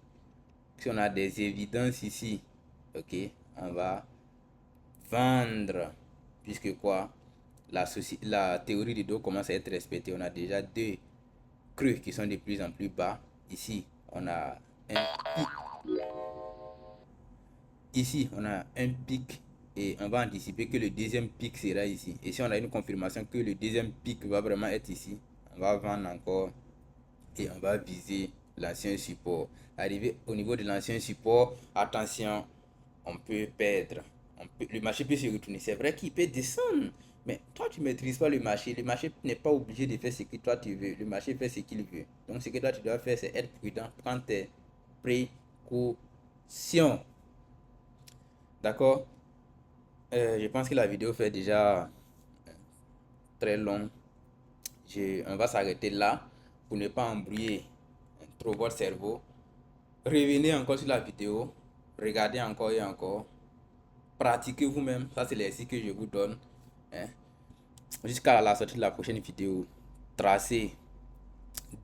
Si on a des évidences ici, ok, on va vendre, puisque quoi, la théorie du dos commence à être respectée. On a déjà deux creux qui sont de plus en plus bas. Ici, on a un pic. Ici, on a un pic et on va anticiper que le deuxième pic sera ici. Et si on a une confirmation que le deuxième pic va vraiment être ici, on va vendre encore et on va viser l'ancien support. Arrivé au niveau de l'ancien support, attention, on peut perdre. Le marché peut se retourner. C'est vrai qu'il peut descendre, mais toi, tu ne maîtrises pas le marché. Le marché n'est pas obligé de faire ce que toi, tu veux. Le marché fait ce qu'il veut. Donc, ce que toi, tu dois faire, c'est être prudent, prendre tes précautions. D'accord? Je pense que la vidéo fait déjà très long. On va s'arrêter là pour ne pas embrouiller trop votre cerveau. Revenez encore sur la vidéo, regardez encore et encore, pratiquez vous-même. Ça, c'est l'exercice que je vous donne jusqu'à la sortie de la prochaine vidéo. Tracez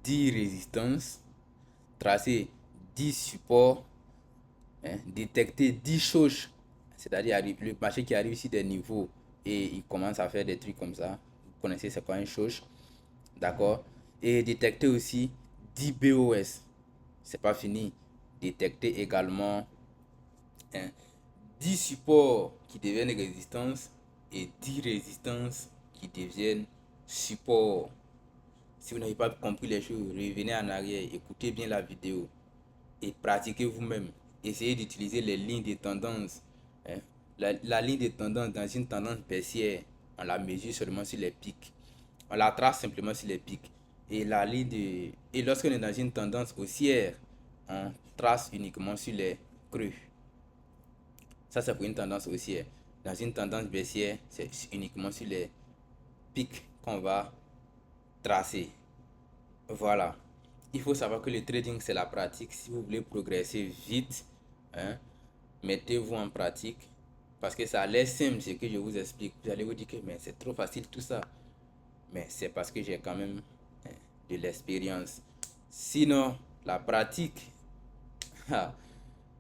10 résistances, tracez 10 supports, détectez 10 choses, c'est-à-dire le marché qui arrive ici des niveaux et il commence à faire des trucs comme ça. Vous connaissez c'est quoi une chose, d'accord? Et détectez aussi 10 BOS. C'est pas fini. Détectez également 10 supports qui deviennent résistance et 10 résistances qui deviennent support. Si vous n'avez pas compris les choses, revenez en arrière, écoutez bien la vidéo et pratiquez vous-même. Essayez d'utiliser les lignes de tendance La ligne de tendance dans une tendance baissière, on la mesure seulement sur les pics. On la trace simplement sur les pics. Et lorsqu'on est dans une tendance haussière, on trace uniquement sur les creux. Ça, c'est pour une tendance haussière. Dans une tendance baissière, c'est uniquement sur les pics qu'on va tracer. Voilà. Il faut savoir que le trading, c'est la pratique. Si vous voulez progresser vite, hein, mettez-vous en pratique. Parce que ça a l'air simple ce que je vous explique. Vous allez vous dire que mais c'est trop facile tout ça. Mais c'est parce que j'ai quand même de l'expérience. Sinon, la pratique,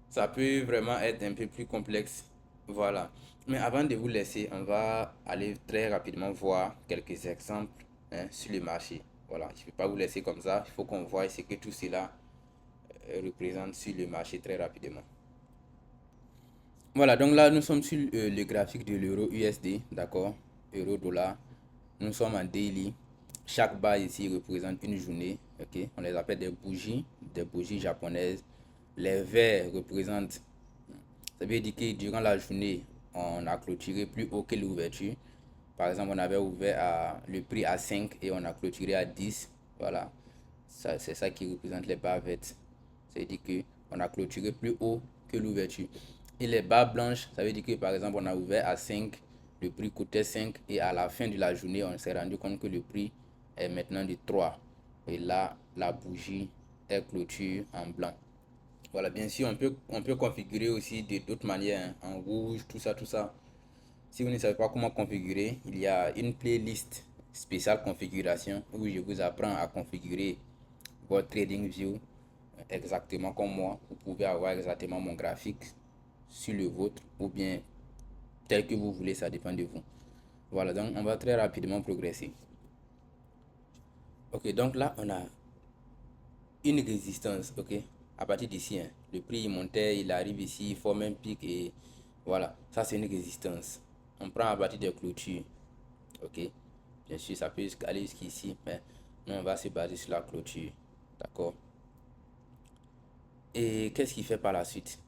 ça peut vraiment être un peu plus complexe. Voilà. Mais avant de vous laisser, on va aller très rapidement voir quelques exemples, hein, sur le marché. Voilà, je ne vais pas vous laisser comme ça. Il faut qu'on voie ce que tout cela représente sur le marché très rapidement. Voilà, donc là, nous sommes sur le graphique de l'euro USD, d'accord? Euro-dollar. Nous sommes en daily. Chaque barre ici représente une journée, ok? On les appelle des bougies japonaises. Les verts représentent, ça veut dire que durant la journée, on a clôturé plus haut que l'ouverture. Par exemple, on avait ouvert le prix à 5 et on a clôturé à 10. Voilà, c'est ça qui représente les barres vertes. Ça veut dire que on a clôturé plus haut que l'ouverture. Et les barres blanches, ça veut dire que par exemple, on a ouvert à 5, le prix coûtait 5 et à la fin de la journée, on s'est rendu compte que le prix est maintenant de 3. Et là, la bougie est clôture en blanc. Voilà, bien sûr, on peut configurer aussi de d'autres manières, hein, en rouge, tout ça, tout ça. Si vous ne savez pas comment configurer, il y a une playlist spéciale configuration où je vous apprends à configurer votre TradingView exactement comme moi. Vous pouvez avoir exactement mon graphique sur le vôtre ou bien tel que vous voulez, ça dépend de vous. Voilà, donc on va très rapidement progresser. Ok, donc là on a une résistance, ok. À partir d'ici, hein, le prix il montait, il arrive ici, il forme un pic et voilà, ça c'est une résistance. On prend à partir des clôtures, ok. Bien sûr, ça peut aller jusqu'ici, mais nous on va se baser sur la clôture, d'accord. Et qu'est-ce qu'il fait par la suite?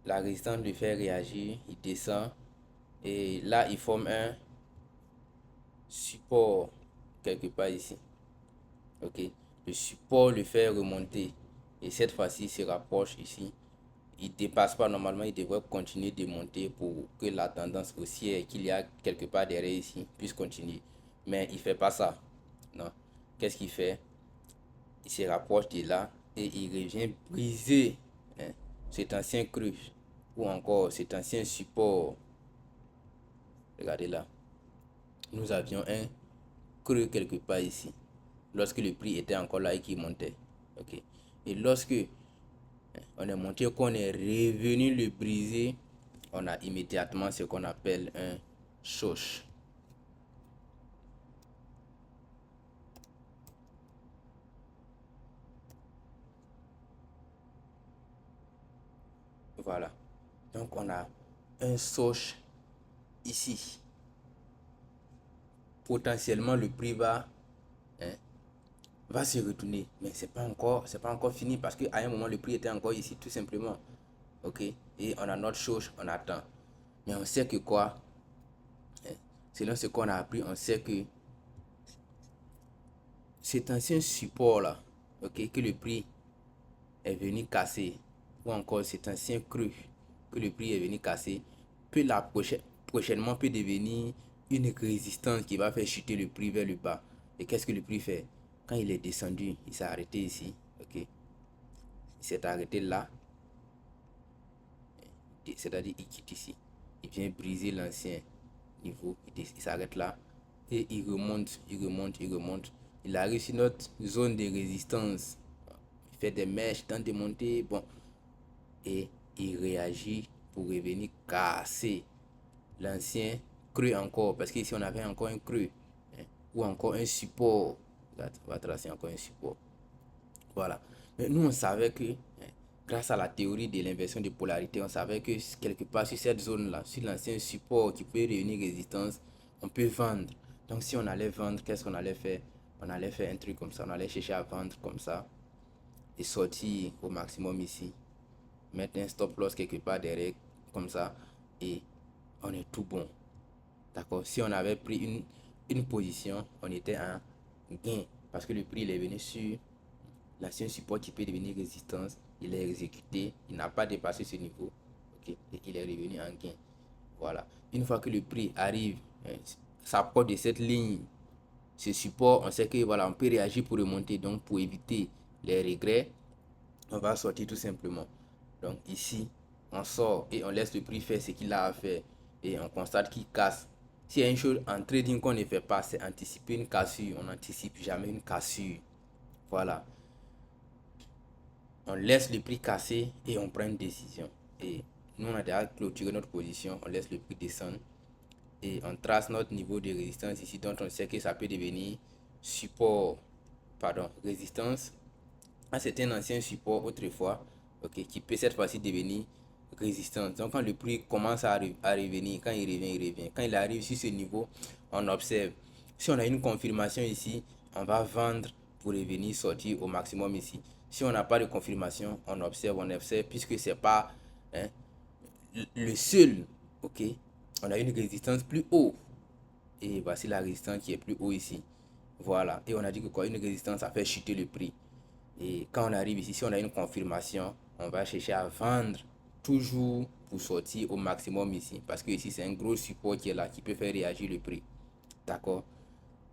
La résistance le fait réagir, il descend et là il forme un support quelque part ici, ok. Le support le fait remonter et cette fois-ci il se rapproche ici. Il dépasse pas, normalement il devrait continuer de monter pour que la tendance haussière qu'il y a quelque part derrière ici puisse continuer, mais il fait pas ça, non. Qu'est-ce qu'il fait? Il se rapproche de là et il revient briser, hein, cet ancien creux ou encore cet ancien support. Regardez là, nous avions un creux quelque part ici lorsque le prix était encore là et qu'il montait, ok. Et lorsque on est monté, qu'on est revenu le briser, on a immédiatement ce qu'on appelle un choche. Voilà, donc on a un soche ici. Potentiellement le prix va, hein, va se retourner, mais c'est pas encore fini parce qu'à un moment le prix était encore ici tout simplement, ok. Et on a notre chose, on attend, mais on sait que quoi, hein, selon ce qu'on a appris, on sait que cet ancien support là, ok, que le prix est venu casser, ou encore cet ancien creux que le prix est venu casser, peut prochainement peut devenir une résistance qui va faire chuter le prix vers le bas. Et qu'est-ce que le prix fait? Quand il est descendu, il s'est arrêté ici, ok. Il s'est arrêté là, c'est-à-dire il quitte ici. Il vient briser l'ancien niveau, il s'arrête là et il remonte, il remonte, il remonte. Il arrive sur notre zone de résistance. Il fait des mèches, tente de monter, bon, et il réagit pour revenir casser l'ancien creux encore, parce qu'ici on avait encore un creux, hein, ou encore un support. Là, on va tracer encore un support. Voilà. Mais nous, on savait que, hein, grâce à la théorie de l'inversion de polarité, on savait que quelque part sur cette zone-là, sur l'ancien support qui peut réunir résistance, on peut vendre. Donc, si on allait vendre, qu'est-ce qu'on allait faire? On allait faire un truc comme ça, on allait chercher à vendre comme ça et sortir au maximum ici. Mettre un stop loss quelque part derrière, comme ça, et on est tout bon. D'accord? Si on avait pris une position, on était en gain. Parce que le prix il est venu sur l'ancien support qui peut devenir résistance. Il est exécuté. Il n'a pas dépassé ce niveau. Ok? Et il est revenu en gain. Voilà. Une fois que le prix arrive, s'approche de cette ligne, ce support, on sait que voilà, on peut réagir pour remonter. Donc pour éviter les regrets, on va sortir tout simplement. Donc ici, on sort et on laisse le prix faire ce qu'il a à faire. Et on constate qu'il casse. S'il y a une chose en trading qu'on ne fait pas, c'est anticiper une cassure. On n'anticipe jamais une cassure. Voilà. On laisse le prix casser et on prend une décision. Et nous, on a déjà clôturé notre position. On laisse le prix descendre. Et on trace notre niveau de résistance ici, dont on sait que ça peut devenir support, pardon, résistance. C'est un ancien support autrefois, ok, qui peut cette fois-ci devenir résistance. Donc quand le prix commence à revenir, quand il revient, il revient. Quand il arrive sur ce niveau, on observe. Si on a une confirmation ici, on va vendre pour revenir sortir au maximum ici. Si on n'a pas de confirmation, on observe, puisque c'est pas hein, le seul, ok. On a une résistance plus haut. Et voici la résistance qui est plus haut ici. Voilà. Et on a dit que quoi, une résistance, ça fait chuter le prix. Et quand on arrive ici, si on a une confirmation, on va chercher à vendre toujours pour sortir au maximum ici. Parce que ici, c'est un gros support qui est là, qui peut faire réagir le prix. D'accord?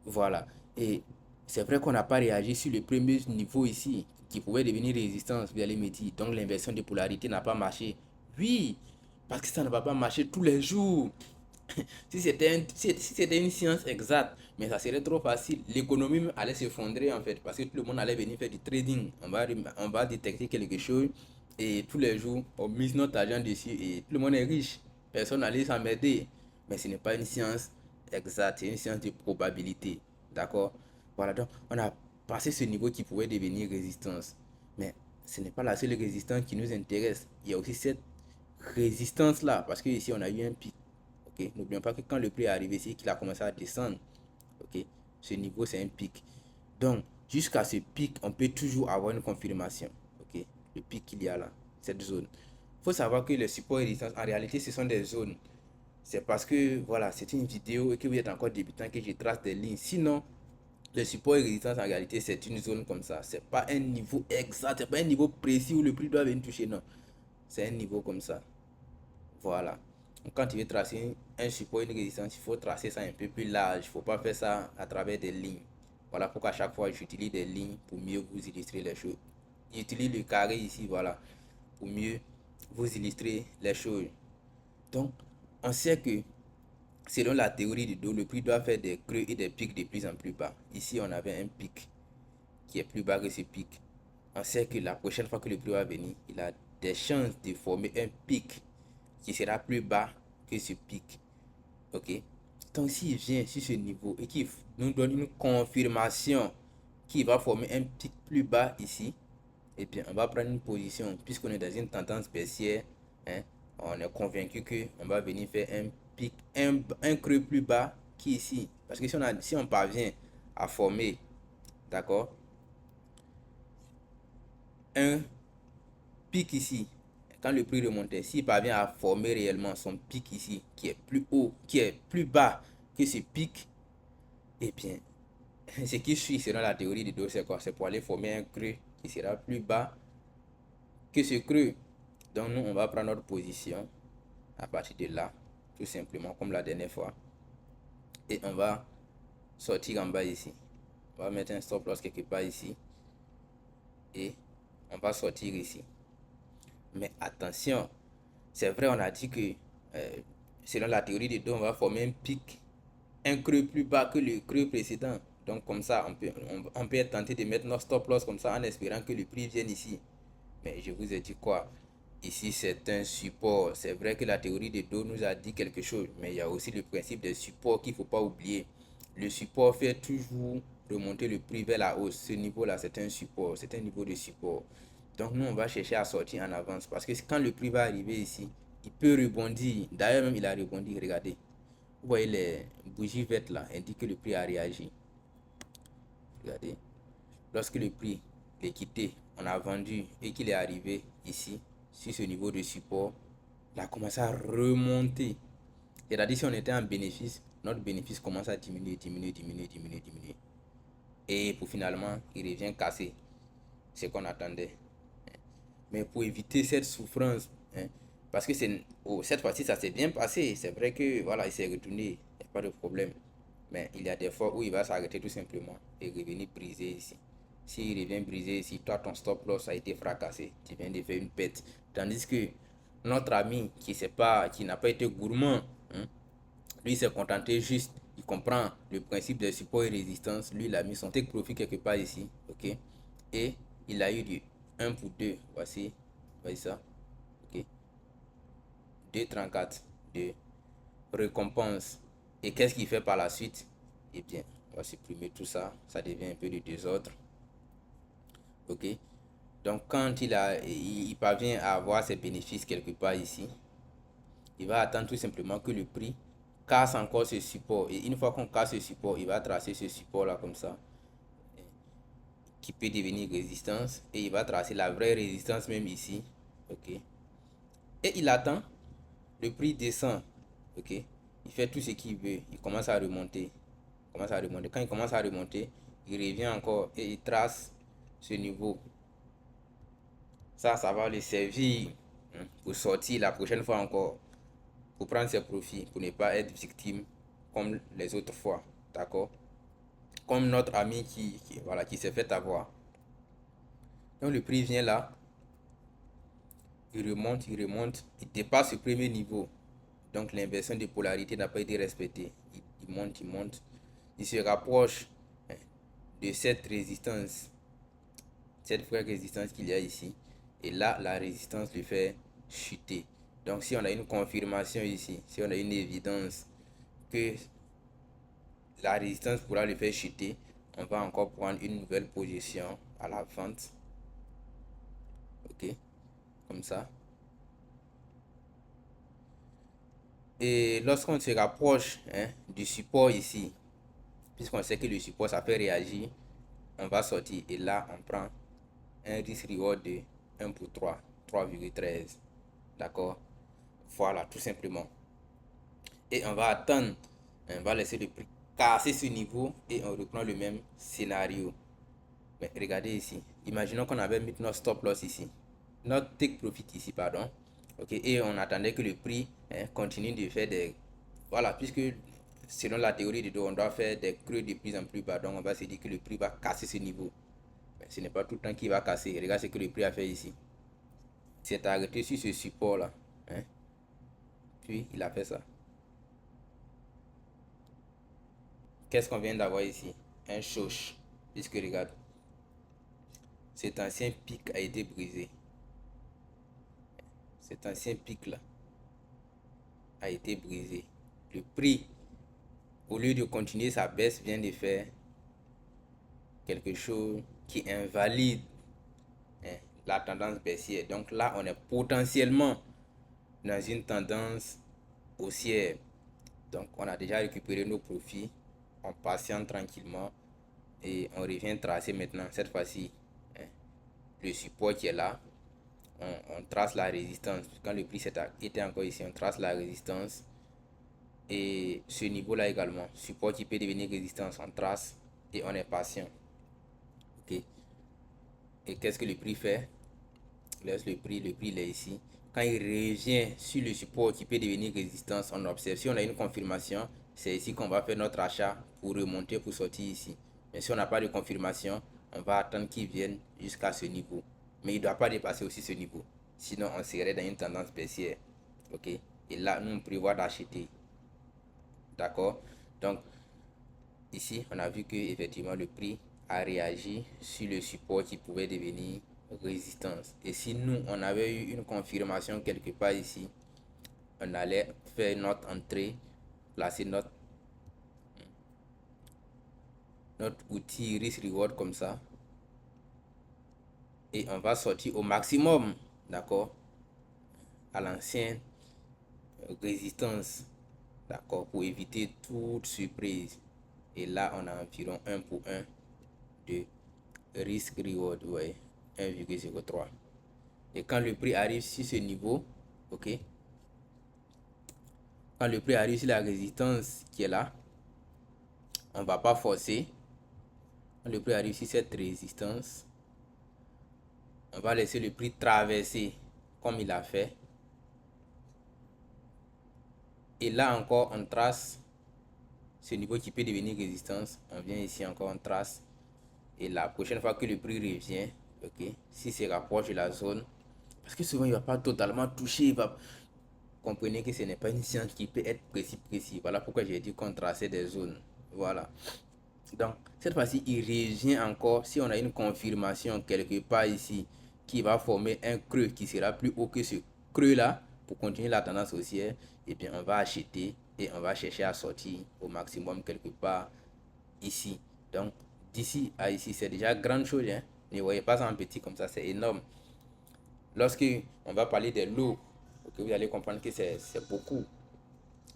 Voilà. Et c'est vrai qu'on n'a pas réagi sur le premier niveau ici, qui pouvait devenir résistance, vous allez me dire. Donc l'inversion de polarité n'a pas marché. Oui, parce que ça ne va pas marcher tous les jours. Si c'était une science exacte, mais ça serait trop facile. L'économie allait s'effondrer en fait, parce que tout le monde allait venir faire du trading. On va détecter quelque chose et tous les jours, on mise notre argent dessus et tout le monde est riche. Personne n'allait s'emmerder. Mais ce n'est pas une science exacte, c'est une science de probabilité. D'accord? Voilà, donc on a passé ce niveau qui pouvait devenir résistance. Mais ce n'est pas la seule résistance qui nous intéresse. Il y a aussi cette résistance-là, parce que ici on a eu un pic. Ok, n'oublions pas que quand le prix est arrivé ici, qu'il a commencé à descendre, ok, ce niveau c'est un pic. Donc, jusqu'à ce pic, on peut toujours avoir une confirmation. Ok, le pic qu'il y a là, cette zone. Il faut savoir que les supports et résistance, en réalité, ce sont des zones. C'est parce que, voilà, c'est une vidéo et que vous êtes encore débutant que je trace des lignes. Sinon, le support et résistance, en réalité, c'est une zone comme ça. C'est pas un niveau exact, c'est pas un niveau précis où le prix doit venir toucher, non. C'est un niveau comme ça. Voilà. Donc, quand tu veux tracer un support, une résistance, il faut tracer ça un peu plus large. Il ne faut pas faire ça à travers des lignes. Voilà pourquoi à chaque fois j'utilise des lignes pour mieux vous illustrer les choses. J'utilise le carré ici, voilà, pour mieux vous illustrer les choses. Donc, on sait que selon la théorie du dos, le prix doit faire des creux et des pics de plus en plus bas. Ici, on avait un pic qui est plus bas que ce pic. On sait que la prochaine fois que le prix va venir, il a des chances de former un pic qui sera plus bas que ce pic. Ok? Donc s'il vient sur ce niveau et qu'il nous donne une confirmation qu'il va former un pic plus bas ici, et bien on va prendre une position puisqu'on est dans une tendance baissière. Hein, on est convaincu que on va venir faire un pic, un creux plus bas qu'ici. Parce que si on parvient à former, d'accord, un pic ici, quand le prix remontait, s'il parvient à former réellement son pic ici, qui est plus haut, qui est plus bas que ce pic, eh bien, ce qui suit selon la théorie de dos, c'est quoi? C'est pour aller former un creux qui sera plus bas que ce creux. Donc nous, on va prendre notre position à partir de là, tout simplement, comme la dernière fois. Et on va sortir en bas ici. On va mettre un stop loss quelque part ici. Et on va sortir ici. Mais attention, c'est vrai, on a dit que selon la théorie des dos, on va former un pic, un creux plus bas que le creux précédent. Donc comme ça, on peut être tenté de mettre notre stop loss comme ça en espérant que le prix vienne ici. Mais je vous ai dit quoi? Ici, c'est un support. C'est vrai que la théorie des dos nous a dit quelque chose, mais il y a aussi le principe des supports qu'il ne faut pas oublier. Le support fait toujours remonter le prix vers la hausse. Ce niveau-là, c'est un support. C'est un niveau de support. Donc nous, on va chercher à sortir en avance. Parce que quand le prix va arriver ici, il peut rebondir. D'ailleurs, même il a rebondi. Regardez. Vous voyez les bougies vertes là, indiquent que le prix a réagi. Regardez. Lorsque le prix est quitté, on a vendu et qu'il est arrivé ici, sur ce niveau de support, il a commencé à remonter. C'est-à-dire, si on était en bénéfice, notre bénéfice commence à diminuer, diminuer, diminuer, diminuer, diminuer. Et pour finalement, il revient cassé. Ce qu'on attendait. Mais pour éviter cette souffrance, hein, parce que cette fois-ci, ça s'est bien passé. C'est vrai que voilà, il s'est retourné, il n'y a pas de problème. Mais il y a des fois où il va s'arrêter tout simplement et revenir briser ici. S'il revient briser ici, toi, ton stop loss a été fracassé. Tu viens de faire une perte. Tandis que notre ami qui n'a pas été gourmand, hein, lui s'est contenté juste, il comprend le principe de support et résistance. Lui, il a mis son take profit quelque part ici. Ok. Et il a eu du 1 pour 2. Voici ça. Ok. 2,34 de récompense. Et qu'est-ce qu'il fait par la suite? Eh bien, on va supprimer tout ça. Ça devient un peu de désordre. Ok. Donc, quand il parvient à avoir ses bénéfices quelque part ici, il va attendre tout simplement que le prix casse encore ce support. Et une fois qu'on casse ce support, il va tracer ce support là comme ça, qui peut devenir résistance. Et il va tracer la vraie résistance même ici. Ok. Et il attend, le prix descend. Ok. Il fait tout ce qu'il veut. Il commence à remonter. Quand il commence à remonter, il revient encore et il trace ce niveau. Ça va le servir, hein, pour sortir la prochaine fois encore, pour prendre ses profits, pour ne pas être victime comme les autres fois. D'accord? Comme notre ami voilà, qui s'est fait avoir. Donc le prix vient là, il dépasse le premier niveau. Donc l'inversion de polarité n'a pas été respectée. Il monte, il monte. Il se rapproche, hein, de cette résistance, cette vraie résistance qu'il y a ici. Et là, la résistance lui fait chuter. Donc si on a une confirmation ici, si on a une évidence que la résistance pourra le faire chuter, on va encore prendre une nouvelle position à la vente. Ok, comme ça. Et lorsqu'on se rapproche, hein, du support ici, puisqu'on sait que le support ça fait réagir, on va sortir et là on prend un risque reward de 1 pour 3,13. D'accord? Voilà, tout simplement. Et on va attendre, on va laisser le prix casser ce niveau et on reprend le même scénario. Mais regardez ici, imaginons qu'on avait mis notre stop loss ici, notre take profit ici, pardon. Ok, et on attendait que le prix, hein, continue de faire des, voilà, puisque selon la théorie de dos, on doit faire des creux de plus en plus bas. Donc on va se dire que le prix va casser ce niveau. Mais ce n'est pas tout le temps qu'il va casser. Regarde ce que le prix a fait ici. C'est arrêté sur ce support là, hein. Puis il a fait ça. Qu'est-ce qu'on vient d'avoir ici? Un choche. Puisque regarde, cet ancien pic a été brisé. Cet ancien pic là a été brisé. Le prix, au lieu de continuer sa baisse, vient de faire quelque chose qui invalide, hein, la tendance baissière. Donc là, on est potentiellement dans une tendance haussière. Donc on a déjà récupéré nos profits. On patiente tranquillement et on revient tracer maintenant, cette fois-ci, hein, le support qui est là. On trace la résistance. Quand le prix était encore ici, on trace la résistance. Et ce niveau-là également, support qui peut devenir résistance, on trace et on est patient. Ok. Et qu'est-ce que le prix fait? Laisse le prix il est ici. Quand il revient sur le support qui peut devenir résistance, on observe. Si on a une confirmation, c'est ici qu'on va faire notre achat pour remonter, pour sortir ici. Mais si on n'a pas de confirmation, on va attendre qu'il vienne jusqu'à ce niveau. Mais il ne doit pas dépasser aussi ce niveau. Sinon, on serait dans une tendance baissière. Ok. Et là, nous, on prévoit d'acheter. D'accord? Donc, ici, on a vu que effectivement le prix a réagi sur le support qui pouvait devenir résistance. Et si nous, on avait eu une confirmation quelque part ici, on allait faire notre entrée, placer notre outil risk reward comme ça. Et on va sortir au maximum, d'accord, à l'ancienne résistance, d'accord, pour éviter toute surprise. Et là, on a environ 1 pour 1 de risk reward, ouais, 1,03. Et quand le prix arrive sur ce niveau, ok, Quand le prix arrive sur la résistance qui est là, on ne va pas forcer. Quand le prix arrive sur cette résistance, on va laisser le prix traverser comme il a fait. Et là encore, on trace ce niveau qui peut devenir résistance. On vient ici encore, on trace. Et la prochaine fois que le prix revient, ok, si c'est rapproche de la zone, parce que souvent il ne va pas totalement toucher, comprenez que ce n'est pas une science qui peut être précis. Voilà pourquoi j'ai dit qu'on traçait des zones. Voilà. Donc, cette fois-ci, il revient encore. Si on a une confirmation quelque part ici, qui va former un creux qui sera plus haut que ce creux-là, pour continuer la tendance haussière, et bien, on va acheter et on va chercher à sortir au maximum quelque part ici. Donc, d'ici à ici, c'est déjà grande chose. Hein? Ne voyez pas ça en petit comme ça, c'est énorme. Lorsque on va parler des lots, okay, vous allez comprendre que c'est beaucoup.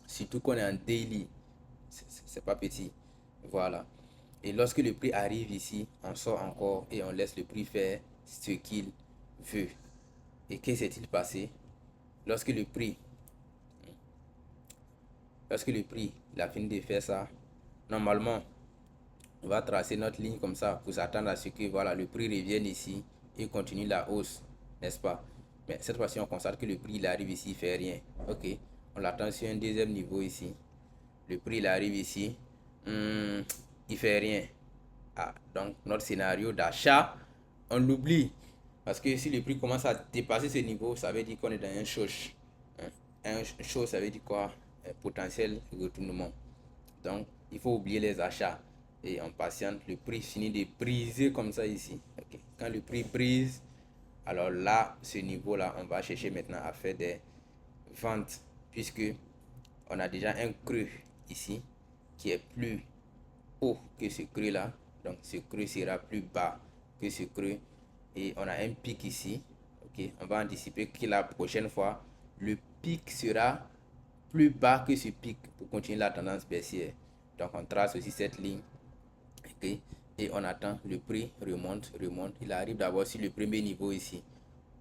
Surtout qu'on est en daily, c'est pas petit. Voilà. Et lorsque le prix arrive ici, on sort encore et on laisse le prix faire ce qu'il veut. Et que s'est-il passé? Lorsque le prix, il a fini de faire ça, normalement, on va tracer notre ligne comme ça pour s'attendre à ce que voilà, le prix revienne ici et continue la hausse, n'est-ce pas? Mais cette fois-ci, on constate que le prix il arrive ici, il fait rien. Ok, on l'attend sur un deuxième niveau ici. Le prix il arrive ici, il fait rien. Ah, donc notre scénario d'achat, on l'oublie. Parce que si le prix commence à dépasser ce niveau, ça veut dire qu'on est dans un choc. Un choc, ça veut dire quoi? Un potentiel retournement. Donc, il faut oublier les achats. Et on patiente, le prix finit de briser comme ça ici. Okay. Quand le prix brise, alors là, ce niveau-là, on va chercher maintenant à faire des ventes. Puisque on a déjà un creux ici qui est plus haut que ce creux là, donc ce creux sera plus bas que ce creux et on a un pic ici. Ok, on va anticiper que la prochaine fois le pic sera plus bas que ce pic pour continuer la tendance baissière. Donc on trace aussi cette ligne. Ok, et on attend le prix remonte. Il arrive d'abord sur le premier niveau ici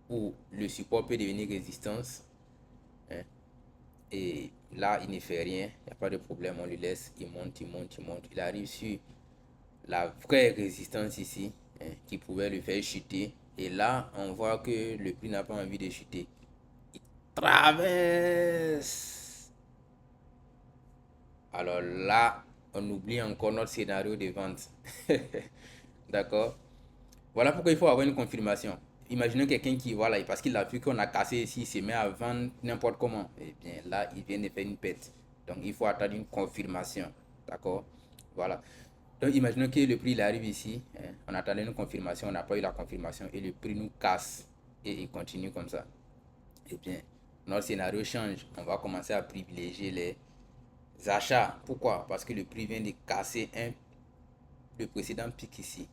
où le support peut devenir résistance, hein. Et là, il ne fait rien, il n'y a pas de problème, on le laisse, il monte. Il arrive sur la vraie résistance ici, hein, qui pouvait le faire chuter. Et là, on voit que le prix n'a pas envie de chuter. Il traverse. Alors là, on oublie encore notre scénario de vente. D'accord? Voilà pourquoi il faut avoir une confirmation. Imaginez quelqu'un qui, voilà, parce qu'il a vu qu'on a cassé ici, il se met à vendre n'importe comment. Et bien là, il vient de faire une perte. Donc il faut attendre une confirmation. D'accord? Voilà. Donc imaginons que le prix il arrive ici, hein, on attendait une confirmation, on n'a pas eu la confirmation et le prix nous casse et il continue comme ça. Et bien, notre scénario change. On va commencer à privilégier les achats. Pourquoi? Parce que le prix vient de casser le précédent pic ici.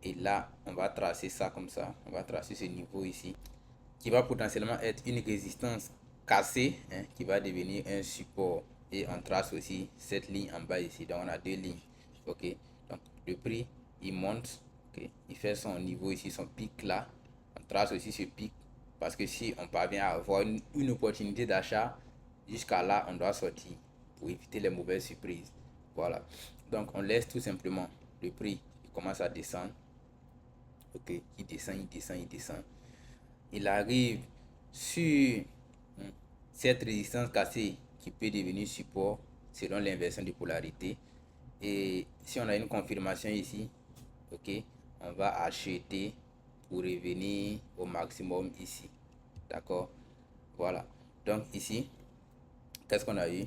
Et là, on va tracer ça comme ça. On va tracer ce niveau ici, qui va potentiellement être une résistance cassée, hein, qui va devenir un support. Et on trace aussi cette ligne en bas ici. Donc, on a deux lignes. Ok. Donc, le prix, il monte. Ok. Il fait son niveau ici, son pic là. On trace aussi ce pic. Parce que si on parvient à avoir une opportunité d'achat, jusqu'à là, on doit sortir pour éviter les mauvaises surprises. Voilà. Donc, on laisse tout simplement le prix. Il commence à descendre. Ok, il descend. Il arrive sur cette résistance cassée qui peut devenir support selon l'inversion de polarité. Et si on a une confirmation ici, ok, on va acheter pour revenir au maximum ici. D'accord? Voilà. Donc ici, qu'est-ce qu'on a eu?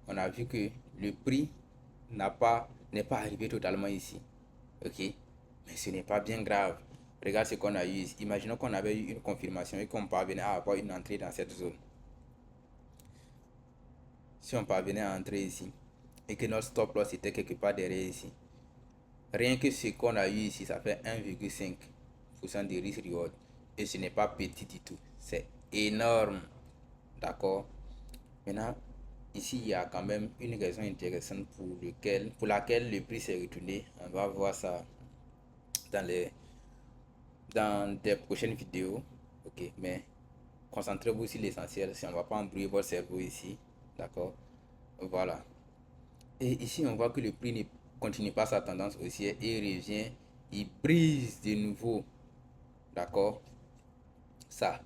On a vu que le prix n'est pas arrivé totalement ici. Ok? Mais ce n'est pas bien grave. Regarde ce qu'on a eu ici. Imaginons qu'on avait eu une confirmation et qu'on parvenait à avoir une entrée dans cette zone. Si on parvenait à entrer ici et que notre stop loss était quelque part derrière ici, rien que ce qu'on a eu ici, ça fait 1,5% de risk reward. Et ce n'est pas petit du tout. C'est énorme. D'accord? Maintenant, ici, il y a quand même une raison intéressante pour laquelle le prix s'est retourné. On va voir ça dans des prochaines vidéos. Ok, mais concentrez-vous sur l'essentiel. Si on ne va pas embrouiller votre cerveau ici. D'accord? Voilà. Et ici, on voit que le prix ne continue pas sa tendance haussière et revient. Il brise de nouveau. D'accord? Ça.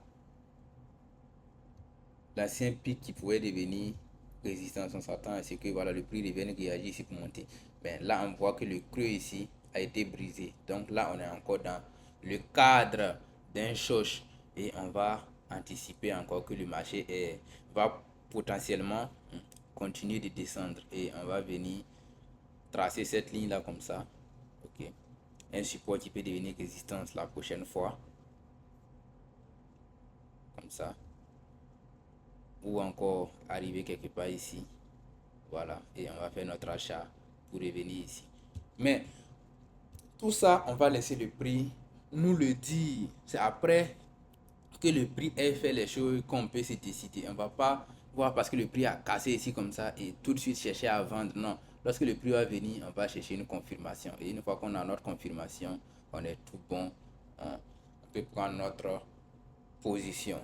L'ancien pic qui pouvait devenir résistance, on s'attend à ce que voilà, le prix revienne réagir ici pour monter. Mais là, on voit que le creux ici a été brisé. Donc là, on est encore dans le cadre d'un choc et on va anticiper encore que le marché va potentiellement continuer de descendre et on va venir tracer cette ligne là comme ça. Ok, un support qui peut devenir résistance la prochaine fois, comme ça, ou encore arriver quelque part ici. Voilà, et on va faire notre achat pour revenir ici. Mais tout ça, on va laisser le prix nous le dire. C'est après que le prix ait fait les choses qu'on peut se décider. On va pas voir parce que le prix a cassé ici comme ça et tout de suite chercher à vendre. Non, lorsque le prix va venir, on va chercher une confirmation. Et une fois qu'on a notre confirmation, on est tout bon. On peut prendre notre position.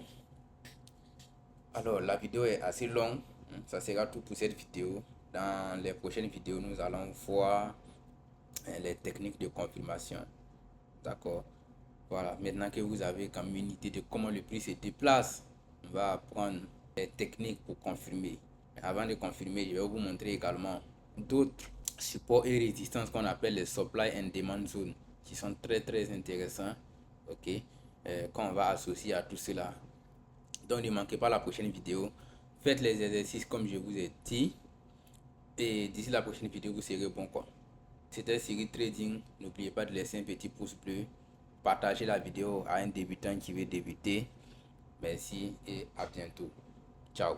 Alors, la vidéo est assez longue. Ça sera tout pour cette vidéo. Dans les prochaines vidéos, nous allons voir les techniques de confirmation. D'accord? Voilà. Maintenant que vous avez comme une idée de comment le prix se déplace, on va apprendre les techniques pour confirmer. Avant de confirmer, je vais vous montrer également d'autres supports et résistances qu'on appelle les supply and demand zones qui sont très intéressants. Ok? Qu'on va associer à tout cela. Donc ne manquez pas la prochaine vidéo. Faites les exercices comme je vous ai dit. Et d'ici la prochaine vidéo, vous serez bon quoi. C'était Siri Trading. N'oubliez pas de laisser un petit pouce bleu. Partagez la vidéo à un débutant qui veut débuter. Merci et à bientôt. Ciao.